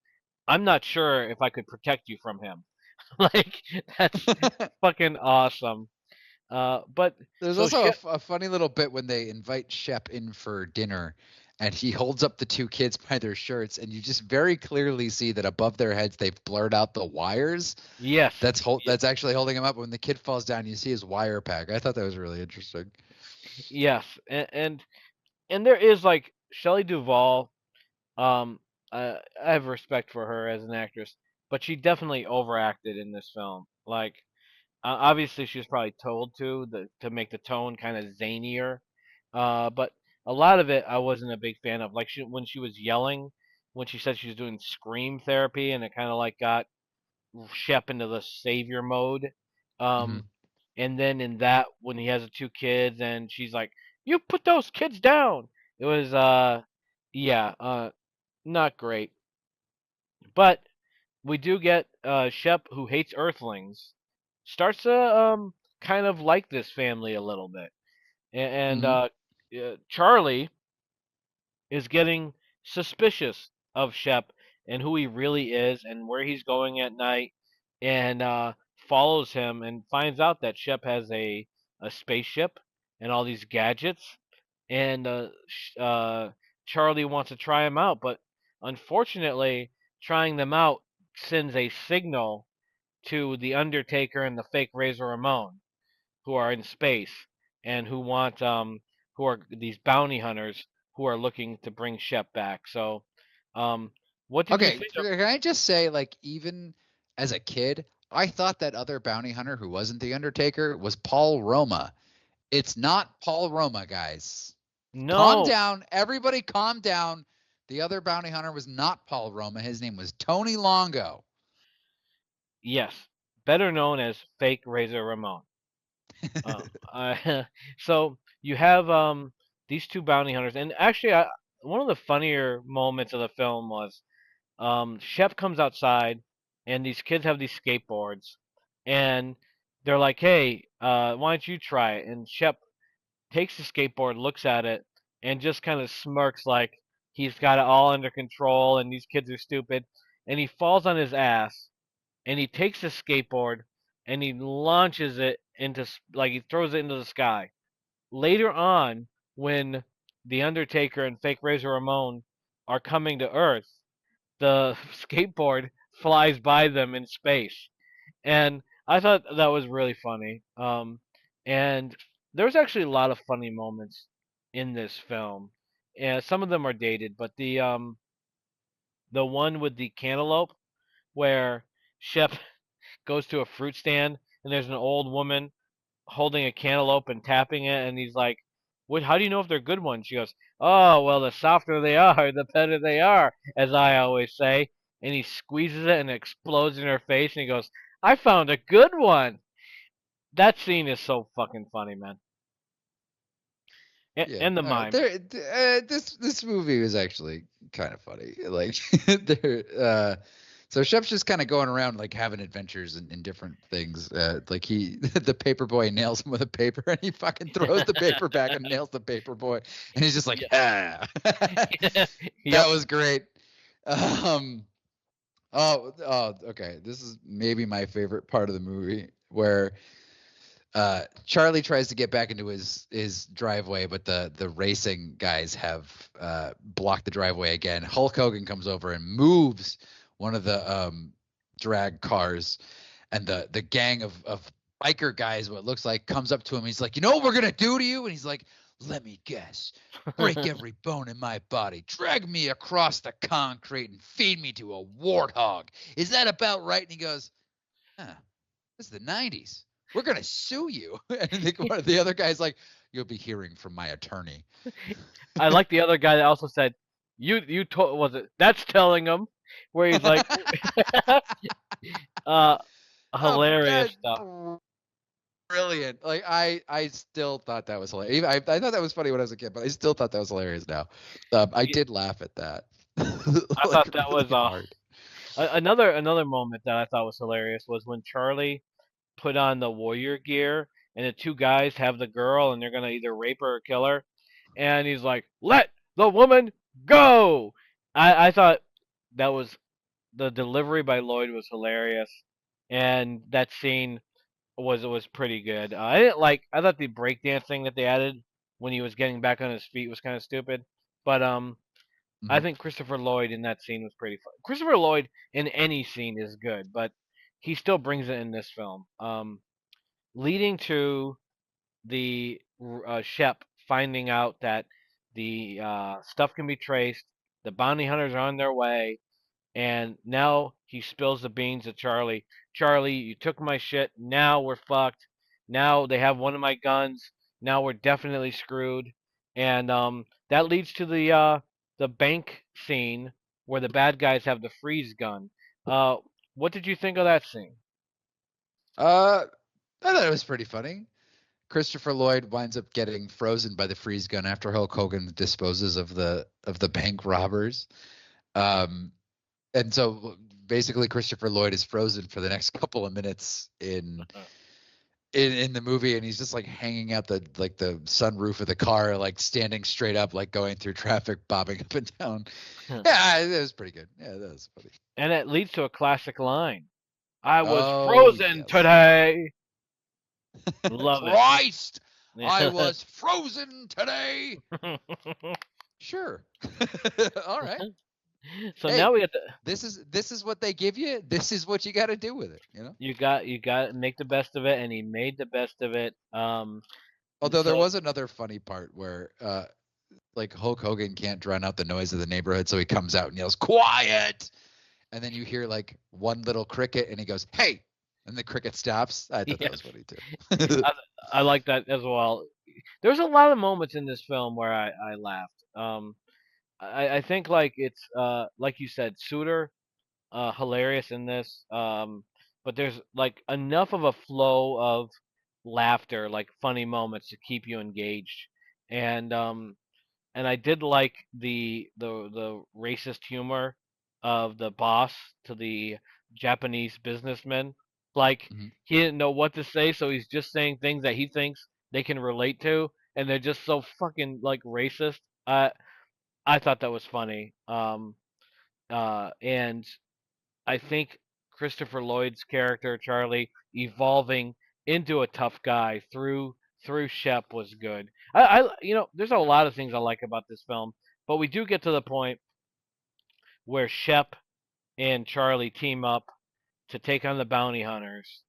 "I'm not sure if I could protect you from him." Like, that's fucking awesome. But
There's
so
also
shit.
a funny little bit when they invite Shep in for dinner, and he holds up the two kids by their shirts, and you just very clearly see that above their heads they've blurred out the wires.
Yes.
That's actually holding him up. When the kid falls down, you see his wire pack. I thought that was really interesting.
Yes. And there is like Shelley Duvall. I have respect for her as an actress, but she definitely overacted in this film. Like, obviously she was probably told to make the tone kind of zanier, but a lot of it I wasn't a big fan of. Like, when she was yelling, when she said she was doing scream therapy, and it kind of like got Shep into the savior mode.
Mm-hmm.
And then in that, when he has the two kids, and she's like, "You put those kids down." It was yeah, not great. But we do get Shep, who hates Earthlings, starts to kind of like this family a little bit. And
Mhm.
Charlie is getting suspicious of Shep and who he really is and where he's going at night, and follows him and finds out that Shep has a spaceship and all these gadgets, and Charlie wants to try him out, but unfortunately, trying them out sends a signal to the Undertaker and the fake Razor Ramon, who are in space and who are these bounty hunters who are looking to bring Shep back. So, um, what did you
Okay,
think of?
can I just say, like, even as a kid, I thought that other bounty hunter who wasn't the Undertaker was Paul Roma. It's not Paul Roma, guys. Calm
No,
down. Everybody calm down. The other bounty hunter was not Paul Roma. His name was Tony Longo.
yes, better known as fake Razor Ramon. So you have these two bounty hunters, and actually, one of the funnier moments of the film was Shep comes outside, and these kids have these skateboards, and they're like, "Hey, why don't you try it?" And Shep takes the skateboard, looks at it, and just kind of smirks like he's got it all under control, and these kids are stupid. And he falls on his ass, and he takes the skateboard, and he launches it into like he throws it into the sky. Later on, when the Undertaker and fake Razor Ramon are coming to Earth, the skateboard flies by them in space, and I thought that was really funny. And there was actually a lot of funny moments in this film, and some of them are dated, but the one with the cantaloupe where Shep goes to a fruit stand and there's an old woman holding a cantaloupe and tapping it, and he's like, "What? How do you know if they're good ones?" She goes, "Oh, well, the softer they are, the better they are," as I always say. And he squeezes it and it explodes in her face, and he goes, "I found a good one." That scene is so fucking funny, man.
Yeah,
And the mime.
this movie was actually kind of funny. Like, there, so Shep's just kind of going around like having adventures in different things. Like the paper boy nails him with a paper, and he fucking throws the paper back and nails the paper boy, and he's just like,
Yeah.
ah. That
Yep.
was great. Um, okay. This is maybe my favorite part of the movie where Charlie tries to get back into his driveway, but the racing guys have blocked the driveway again. Hulk Hogan comes over and moves one of the drag cars, and the gang of biker guys, what it looks like, comes up to him. He's like, "You know what we're gonna do to you?" And he's like, "Let me guess. Break every bone in my body, drag me across the concrete, and feed me to a warthog. Is that about right?" And he goes, "Huh, this is the '90s. We're gonna sue you." And the other guy's like, "You'll be hearing from my attorney."
I like the other guy that also said, "You told was it?" That's telling him where he's like, uh,
Oh,
hilarious
that's
stuff.
brilliant. Like, I still thought that was hilarious. I thought that was funny when I was a kid, but I still thought that was hilarious now. I
Yeah,
did laugh at that.
I
Like,
thought that
really
was
hard.
another moment that I thought was hilarious was when Charlie put on the warrior gear and the two guys have the girl and they're gonna either rape her or kill her, and he's like, "Let the woman go." I thought that was the delivery by Lloyd was hilarious, and that scene was pretty good. I didn't like. I thought the breakdancing that they added when he was getting back on his feet was kind of stupid, but I
Mhm.
think Christopher Lloyd in that scene was pretty fun. Christopher Lloyd in any scene is good, but he still brings it in this film. Leading to the Shep finding out that the stuff can be traced, the bounty hunters are on their way, and now he spills the beans to Charlie. Charlie, you took my shit. Now we're fucked. Now they have one of my guns. Now we're definitely screwed. And that leads to the bank scene where the bad guys have the freeze gun. Uh, what did you think of that scene?
Uh, I thought it was pretty funny. Christopher Lloyd winds up getting frozen by the freeze gun after Hulk Hogan disposes of the bank robbers. Um, and so basically Christopher Lloyd is frozen for the next couple of minutes in the movie, and he's just like hanging out the sunroof of the car, like standing straight up, like going through traffic, bobbing up and down. Yeah, it was pretty good. Yeah, that was funny.
And it leads to a classic line. I was
Oh
frozen
yes.
today. Love it.
Christ, I was frozen today. Sure. All right.
So
Hey,
now we got the
this is what they give you. This is what you got to do with it. You know.
you got to make the best of it, and he made the best of it.
Although there
So
was another funny part where like Hulk Hogan can't drown out the noise of the neighborhood, so he comes out and yells "Quiet!" And then you hear like one little cricket, and he goes, "Hey!" And the cricket stops. I thought that was
yes,
funny too.
I like that as well. There's a lot of moments in this film where I laughed. I think like it's like you said, Suter hilarious in this. But there's like enough of a flow of laughter, like funny moments to keep you engaged. And and I did like the racist humor of the boss to the Japanese businessman. Like
Mhm.
he didn't know what to say, so he's just saying things that he thinks they can relate to, and they're just so fucking like racist. I thought that was funny. And I think Christopher Lloyd's character Charlie evolving into a tough guy through Shep was good. There's a lot of things I like about this film, but we do get to the point where Shep and Charlie team up to take on the bounty hunters,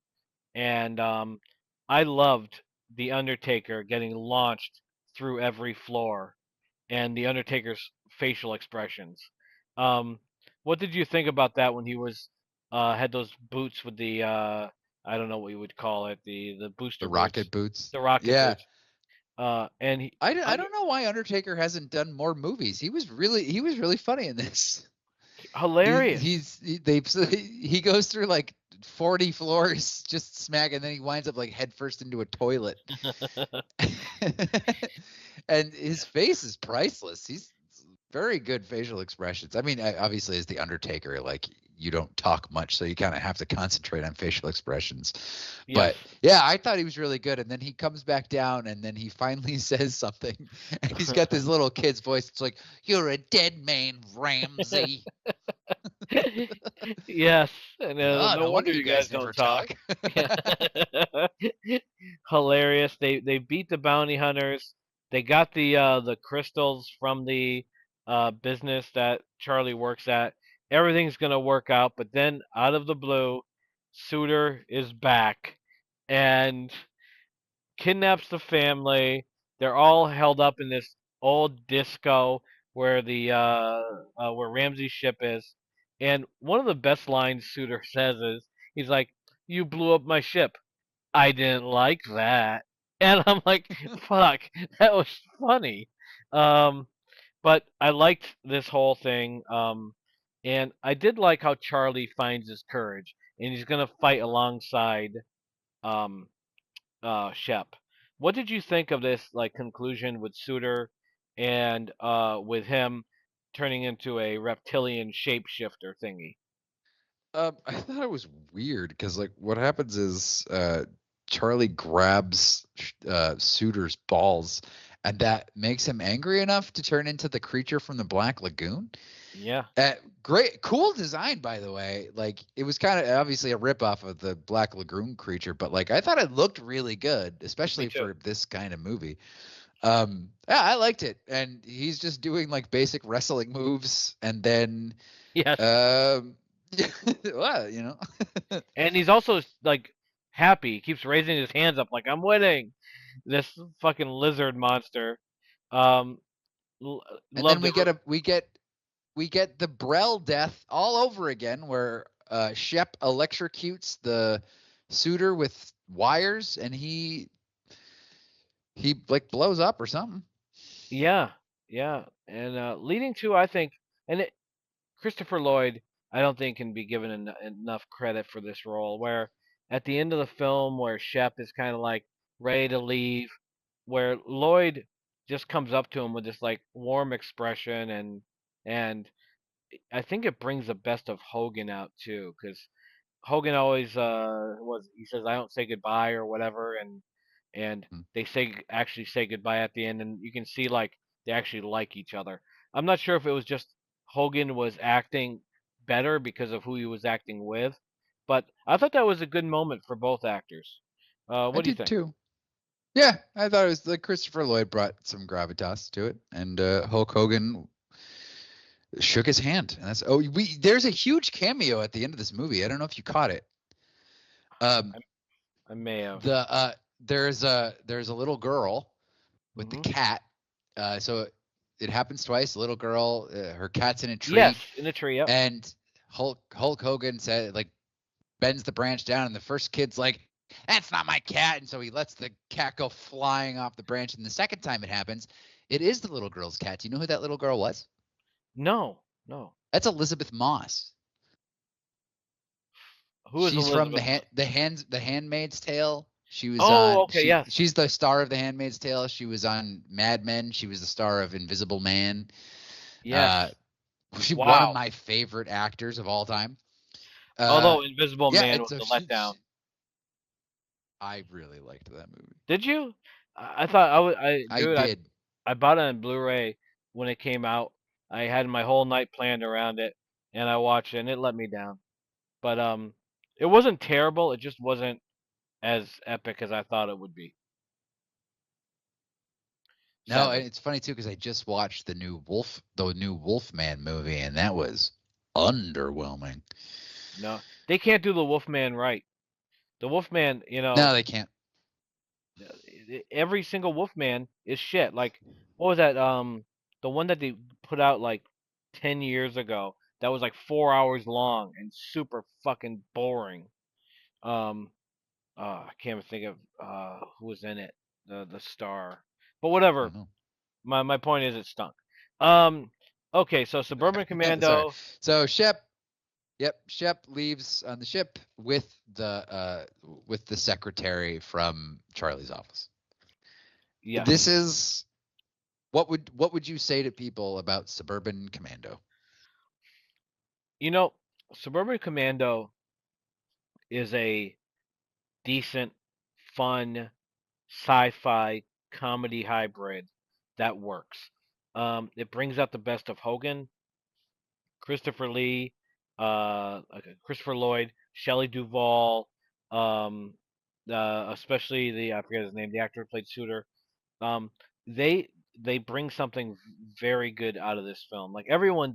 and I loved the Undertaker getting launched through every floor, and the Undertaker's facial expressions. Um, what did you think about that when he was had those boots with the I don't know what you would call it, the
The
booster boots,
rocket boots.
the rocket
Yeah.
boots. And he
I
under
don't know why Undertaker hasn't done more movies. He was really funny in this.
hilarious.
He goes through like 40 floors just smack, and then he winds up like head first into a toilet. And his face is priceless. He's very good facial expressions. I mean, obviously as the Undertaker, like you don't talk much, so you kind of have to concentrate on facial expressions.
Yes.
But yeah, I thought he was really good. And then he comes back down, and then he finally says something, and he's got this little kid's voice. It's like, "You're a dead man, Ramsey."
Yes, and
Oh,
no
no wonder
wonder
you
you guys
guys
don't
never
talk.
talk.
Yeah. Hilarious. They beat the bounty hunters. They got the crystals from the business that Charlie works at. Everything's gonna work out, but then out of the blue, Suter is back and kidnaps the family. They're all held up in this old disco where the where Ramsey's ship is. And one of the best lines Suter says is, he's like, "You blew up my ship. I didn't like that." And I'm like, "Fuck, that was funny." Um, but I liked this whole thing. And I did like how Charlie finds his courage, and he's gonna fight alongside um Shep. What did you think of this like conclusion with Suter and with him turning into a reptilian shapeshifter thingy?
I thought it was weird because like what happens is Charlie grabs Suter's balls, and that makes him angry enough to turn into the creature from the Black Lagoon.
Yeah,
Great, cool design, by the way. Like it was kind of obviously a ripoff of the Black Lagoon creature, but like I thought it looked really good,
me
especially
too.
for this kind of movie. Yeah, I liked it, and he's just doing like basic wrestling moves, and then
Yes,
um, well,
and he's also like happy. He keeps raising his hands up like I'm winning. This fucking lizard monster. Um, l-
and then
Loved it.
we get the Brell death all over again, where Shep electrocutes the Suitor with wires, and he like blows up or something.
Yeah, yeah, and leading to I think, and Christopher Lloyd, I don't think can be given enough credit for this role. Where at the end of the film, where Shep is kind of like ready to leave, where Lloyd just comes up to him with this like warm expression, and I think it brings the best of Hogan out too, because Hogan always he says I don't say goodbye or whatever, and
Hmm.
they actually say goodbye at the end, and you can see like they actually like each other. I'm not sure if it was just Hogan was acting better because of who he was acting with, but I thought that was a good moment for both actors.
I
What do you
did
think?
too. Yeah, I thought it was like Christopher Lloyd brought some gravitas to it, and Hulk Hogan shook his hand. And there's a huge cameo at the end of this movie. I don't know if you caught it.
I may have.
There's a little girl with the
Hmm.
cat. So it happens twice. A little girl, her cat's in a
Yes,
tree,
in the tree. Yep.
and Hulk Hogan said like bends the branch down, and the first kid's like, "That's not my cat," and so he lets the cat go flying off the branch. And the second time it happens, it is the little girl's cat. Do you know who that little girl was?
No, no.
That's Elizabeth Moss.
Who is
She's from
Elizabeth?
the Handmaid's Tale. She was
Oh,
on
okay, yes.
she's the star of The Handmaid's Tale. She was on Mad Men. She was the star of Invisible Man.
Yes.
She's one of
Wow.
my favorite actors of all time.
Although Invisible
Yeah,
Man
it's
was a letdown.
I really liked that movie.
Did you? I thought
I
dude,
did.
I bought it on Blu-ray when it came out. I had my whole night planned around it, and I watched it, and it let me down. But it wasn't terrible. It just wasn't as epic as I thought it would be.
No, and
Sadly,
it's funny too because I just watched the new Wolfman movie, and that was underwhelming.
no, they can't do the Wolfman right. The Wolfman,
No, they can't.
every single Wolfman is shit. Like, what was that? The one that they put out like 10 years ago that was like 4 hours long and super fucking boring. Um, I can't even think of who was in it, the star. But
I
whatever.
don't know.
My point is it stunk. Um, okay, so Suburban
Sorry.
Commando.
So Shep leaves on the ship with the secretary from Charlie's office.
Yes.
This is what would you say to people about Suburban Commando?
Suburban Commando is a decent, fun, sci-fi comedy hybrid that works. It brings out the best of Hogan, Christopher Lee, Christopher Lloyd, Shelley Duvall, um, especially I forget his name, the actor who played Suter. Um, they they bring something very good out of this film. Like everyone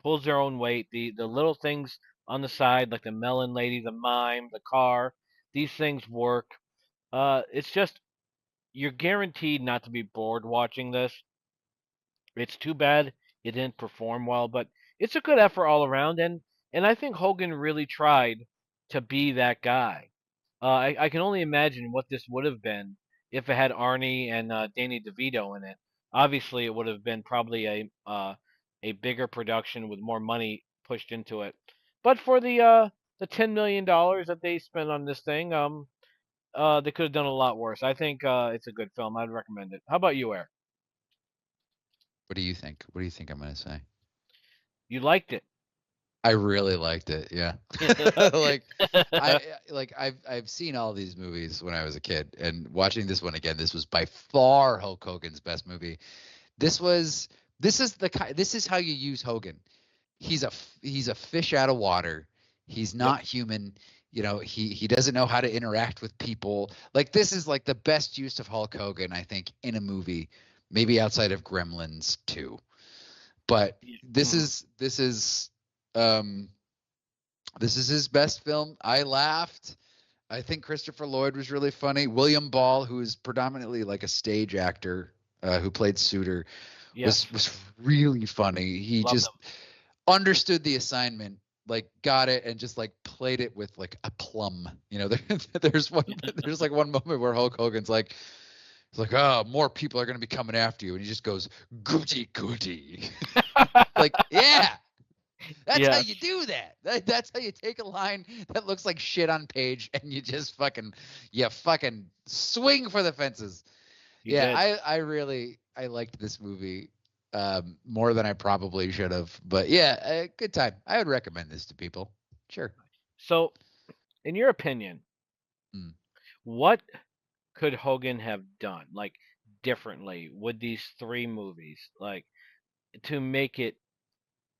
pulls their own weight. The little things on the side, like the melon lady, the mime, the car, these things work. It's just you're guaranteed not to be bored watching this. It's too bad it didn't perform well, but it's a good effort all around, and I think Hogan really tried to be that guy. I can only imagine what this would have been if it had Arnie and Danny DeVito in it. Obviously, it would have been probably a bigger production with more money pushed into it. But for the $10 million that they spent on this thing, they could have done a lot worse. I think it's a good film. I'd recommend it. How about you, Eric?
What do you think? What do you think I'm going to say?
You liked it.
I really liked it. Yeah. like I've seen all these movies when I was a kid, and watching this one again, this was by far Hulk Hogan's best movie. This is how you use Hogan. He's a fish out of water. He's
Yep.
not human. He doesn't know how to interact with people. Like this is like the best use of Hulk Hogan, I think, in a movie, maybe outside of Gremlins 2. But this
Mm.
is um this is his best film. I laughed. I think Christopher Lloyd was really funny. William Ball, who is predominantly like a stage actor, who played Suter,
Yes.
was really funny. He
Love
just
them.
understood the assignment, like got it, and just like played it with like a plum. There's like one moment where Hulk Hogan's like, it's like, oh, more people are gonna be coming after you, and he just goes, goody goody. Like, yeah. That's how
Yes,
you do that. That's how you take a line that looks like shit on page and you just fucking swing for the fences.
you
Yeah,
did.
I liked this movie more than I probably should have. But yeah, a good time. I would recommend this to people. Sure.
So in your opinion,
Mm.
what could Hogan have done like differently with these three movies, like to make it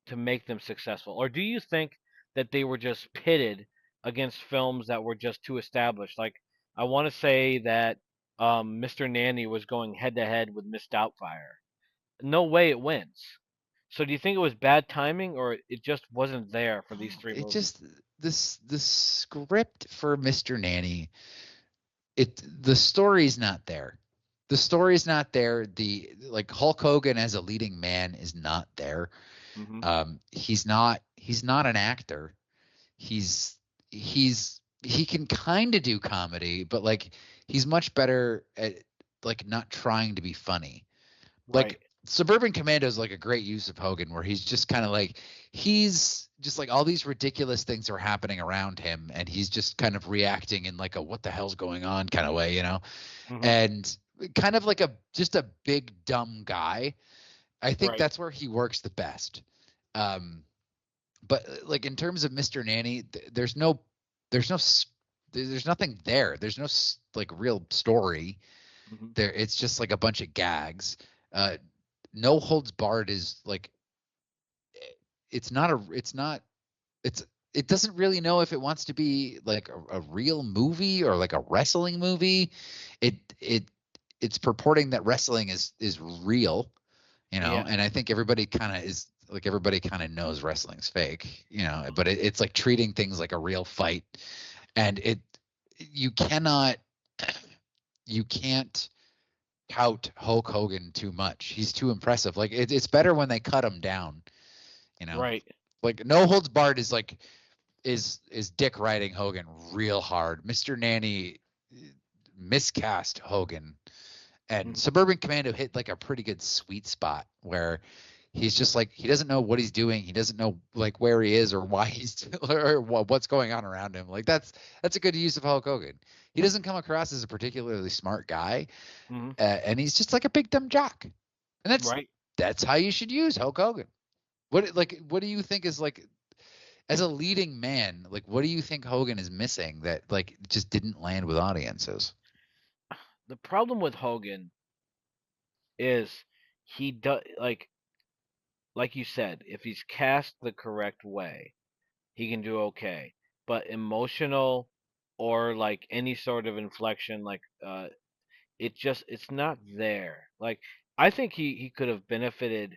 to make them successful? Or do you think that they were just pitted against films that were just too established? Like I want to say that Mr. Nanny was going head to head with Miss Doubtfire. No way it wins. So do you think it was bad timing, or it just wasn't there for these three
It
movies?
just the script for Mr. Nanny, the story's not there. The story's not there. The like Hulk Hogan as a leading man is not there.
Hmm.
He's not an actor. He can kind of do comedy, but like he's much better at like not trying to be funny.
Right.
Like Suburban Commando is like a great use of Hogan, where he's just kind of like he's just like all these ridiculous things are happening around him, and he's just kind of reacting in like a what the hell's going on kind of way, you know,
Hmm.
and kind of like a just a big dumb guy. I think
Right.
that's where he works the best. Um, but like in terms of Mr. Nanny, there's no there's nothing there. There's no like real story
Hmm.
there. It's just like a bunch of gags. Uh, no holds barred is like it's it doesn't really know if it wants to be like a real movie or like a wrestling movie. It it it's purporting that wrestling is real, you know,
Yeah.
and I think everybody kind of knows wrestling's fake, you know, but it's like treating things like a real fight, and you cannot you can't tout Hulk Hogan too much. He's too impressive. Like it's better when they cut him down, you know.
Right.
Like no holds barred is like is Dick riding Hogan real hard. Mr. Nanny miscast Hogan, and
Hmm.
Suburban Commando hit like a pretty good sweet spot where he's just like he doesn't know what he's doing. He doesn't know like where he is or why he's or what's going on around him. Like that's a good use of Hulk Hogan. He doesn't come across as a particularly smart guy,
Hmm.
and he's just like a big dumb jock. And
Right.
that's how you should use Hulk Hogan. What do you think is like as a leading man, like what do you think Hogan is missing that like just didn't land with audiences?
The problem with Hogan is he does like you said, if he's cast the correct way, he can do okay. But emotional or like any sort of inflection, like it's not there. Like I think he could have benefited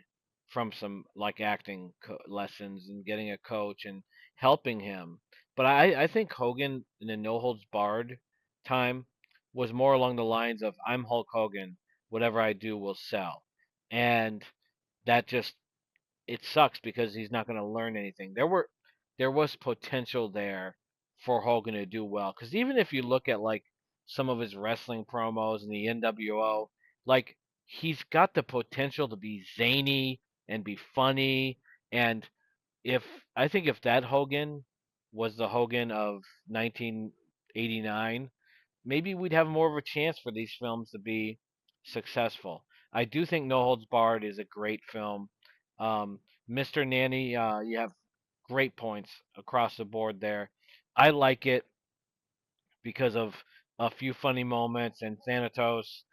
from some like acting lessons and getting a coach and helping him. But I think Hogan in the no holds barred time was more along the lines of I'm Hulk Hogan, whatever I do will sell. And that just it sucks because he's not going to learn anything. There was potential there for Hogan to do well because even if you look at like some of his wrestling promos in the NWO, like he's got the potential to be zany and be funny. And if I think if that Hogan was the Hogan of 1989, maybe we'd have more of a chance for these films to be successful. I do think No Holds Barred is a great film. Um, Mr. Nanny, you have great points across the board there. I like it because of a few funny moments and Thanatos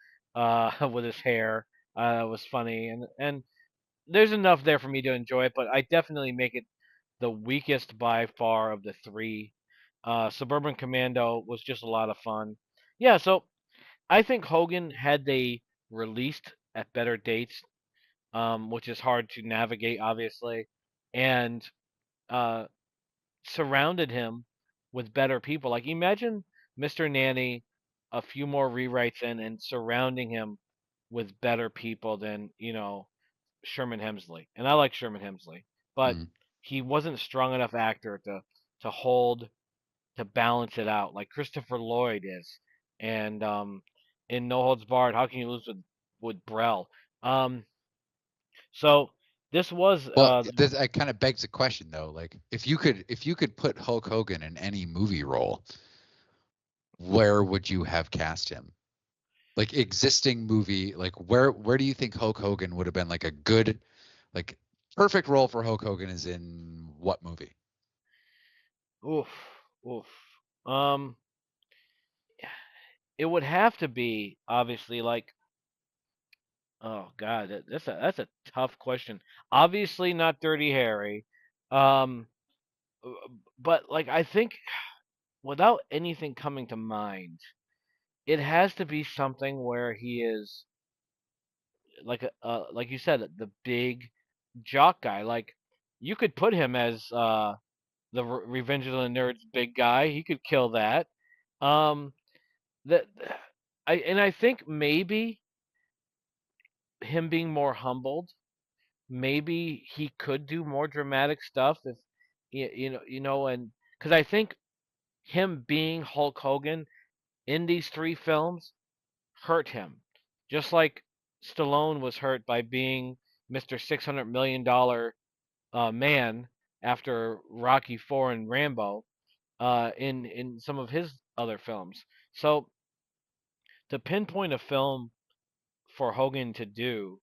with his hair was funny, and there's enough there for me to enjoy it. But I definitely make it the weakest by far of the three. Suburban Commando was just a lot of fun. Yeah, so I think Hogan had they released at better dates, which is hard to navigate, obviously, and uh, surrounded him with better people. Like imagine Mr. Nanny, a few more rewrites in, and surrounding him with better people than Sherman Hemsley. And I like Sherman Hemsley, but
Mm.
he wasn't a strong enough actor to hold to balance it out like Christopher Lloyd is. And in No Holds Barred, how can you lose with Brell? Um, so this was
Well, this I kind of begs the question though. Like, if you could put Hulk Hogan in any movie role, where would you have cast him? Like existing movie, like where do you think Hulk Hogan would have been like a good, like perfect role for Hulk Hogan is in what movie?
oof oof. Um, it would have to be obviously like, oh God, that's a tough question. Obviously not Dirty Harry, um, but like I think without anything coming to mind, it has to be something where he is like like you said, the big jock guy. Like you could put him as the Revenge of the Nerds big guy. He could kill that. Um, that I think maybe him being more humbled, maybe he could do more dramatic stuff if and because I think him being Hulk Hogan in these three films hurt him, just like Stallone was hurt by being Mr. $600 million man after Rocky Four and Rambo in some of his other films. So to pinpoint a film for Hogan to do,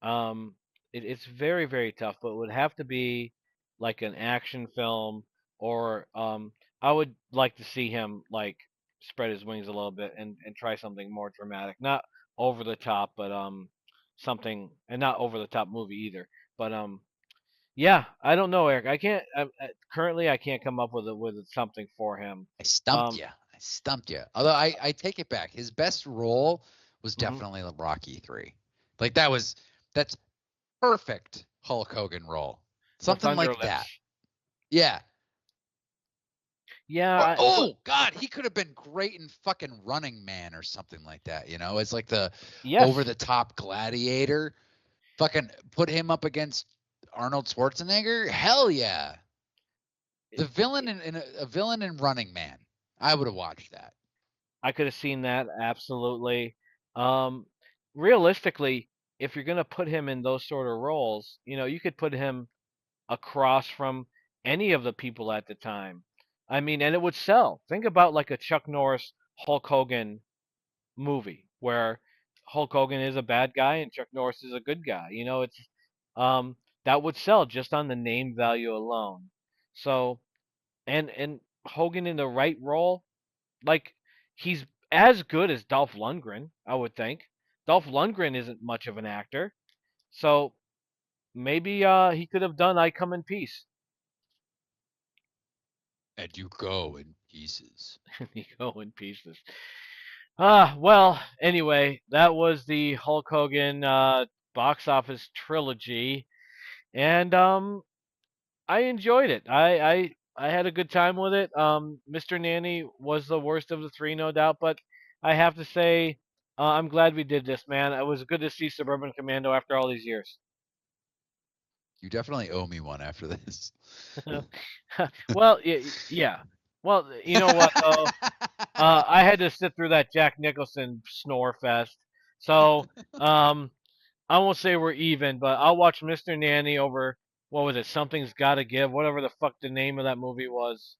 um, it's very very tough. But it would have to be like an action film, or I would like to see him like spread his wings a little bit and try something more dramatic, not over the top, but something, and not over the top movie either. But yeah, I don't know, Eric. I can't currently I can't come up with something for him.
I stumped
Um,
you. I stumped you. Although I take it back. His best role was
mhm.
definitely the Rocky 3. Like that's perfect Hulk Hogan role.
The
Something
Thunder
like that.
Lips.
Yeah.
Yeah.
Oh God, he could have been great in fucking Running Man or something like that. You know, it's like the
Yes.
over the top gladiator. Fucking put him up against Arnold Schwarzenegger. Hell yeah. The villain in a villain in Running Man. I would have watched that.
I could have seen that absolutely. Um, realistically, if you're gonna put him in those sort of roles, you could put him across from any of the people at the time. I mean, and it would sell. Think about like a Chuck Norris Hulk Hogan movie where Hulk Hogan is a bad guy and Chuck Norris is a good guy. It's um that would sell just on the name value alone. So, and Hogan in the right role, like he's as good as Dolph Lundgren, I would think. Dolph Lundgren isn't much of an actor, so maybe he could have done I Come in Peace.
And you go in pieces.
You go in pieces. Well, anyway, that was the Hulk Hogan box office trilogy, and I enjoyed it. I had a good time with it. Mr. Nanny was the worst of the three, no doubt, but I have to say, I'm glad we did this, man. It was good to see Suburban Commando after all these years.
You definitely owe me one after this.
Well, yeah. Well, you know what though? I had to sit through that Jack Nicholson snore fest, so I won't say we're even, but I'll watch Mr. Nanny over, what was it? Something's Gotta Give, whatever the fuck the name of that movie was.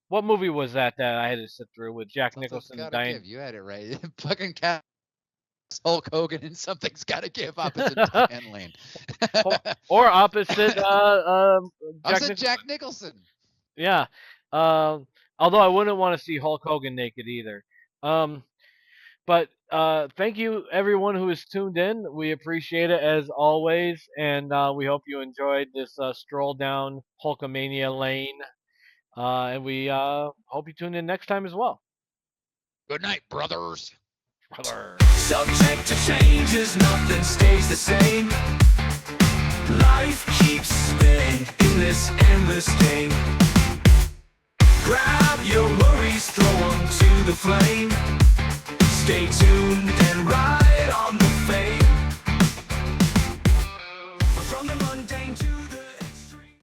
What movie was that I had to sit through with Jack Nicholson and
Gotta
Diane?
give. You had it right. Fucking cat. Hulk Hogan and Something's Gotta Give opposite Diane Lane.
or opposite
Jack Nicholson.
Yeah. Although I wouldn't want to see Hulk Hogan naked either. But thank you everyone who has tuned in. We appreciate it as always, and we hope you enjoyed this stroll down Hulkamania lane. And we hope you tune in next time as well.
Good night, brothers.
Subject to changes, nothing stays the same. Life keeps spinning in this endless game. Grab your worries, throw them to the flame. Stay tuned and ride.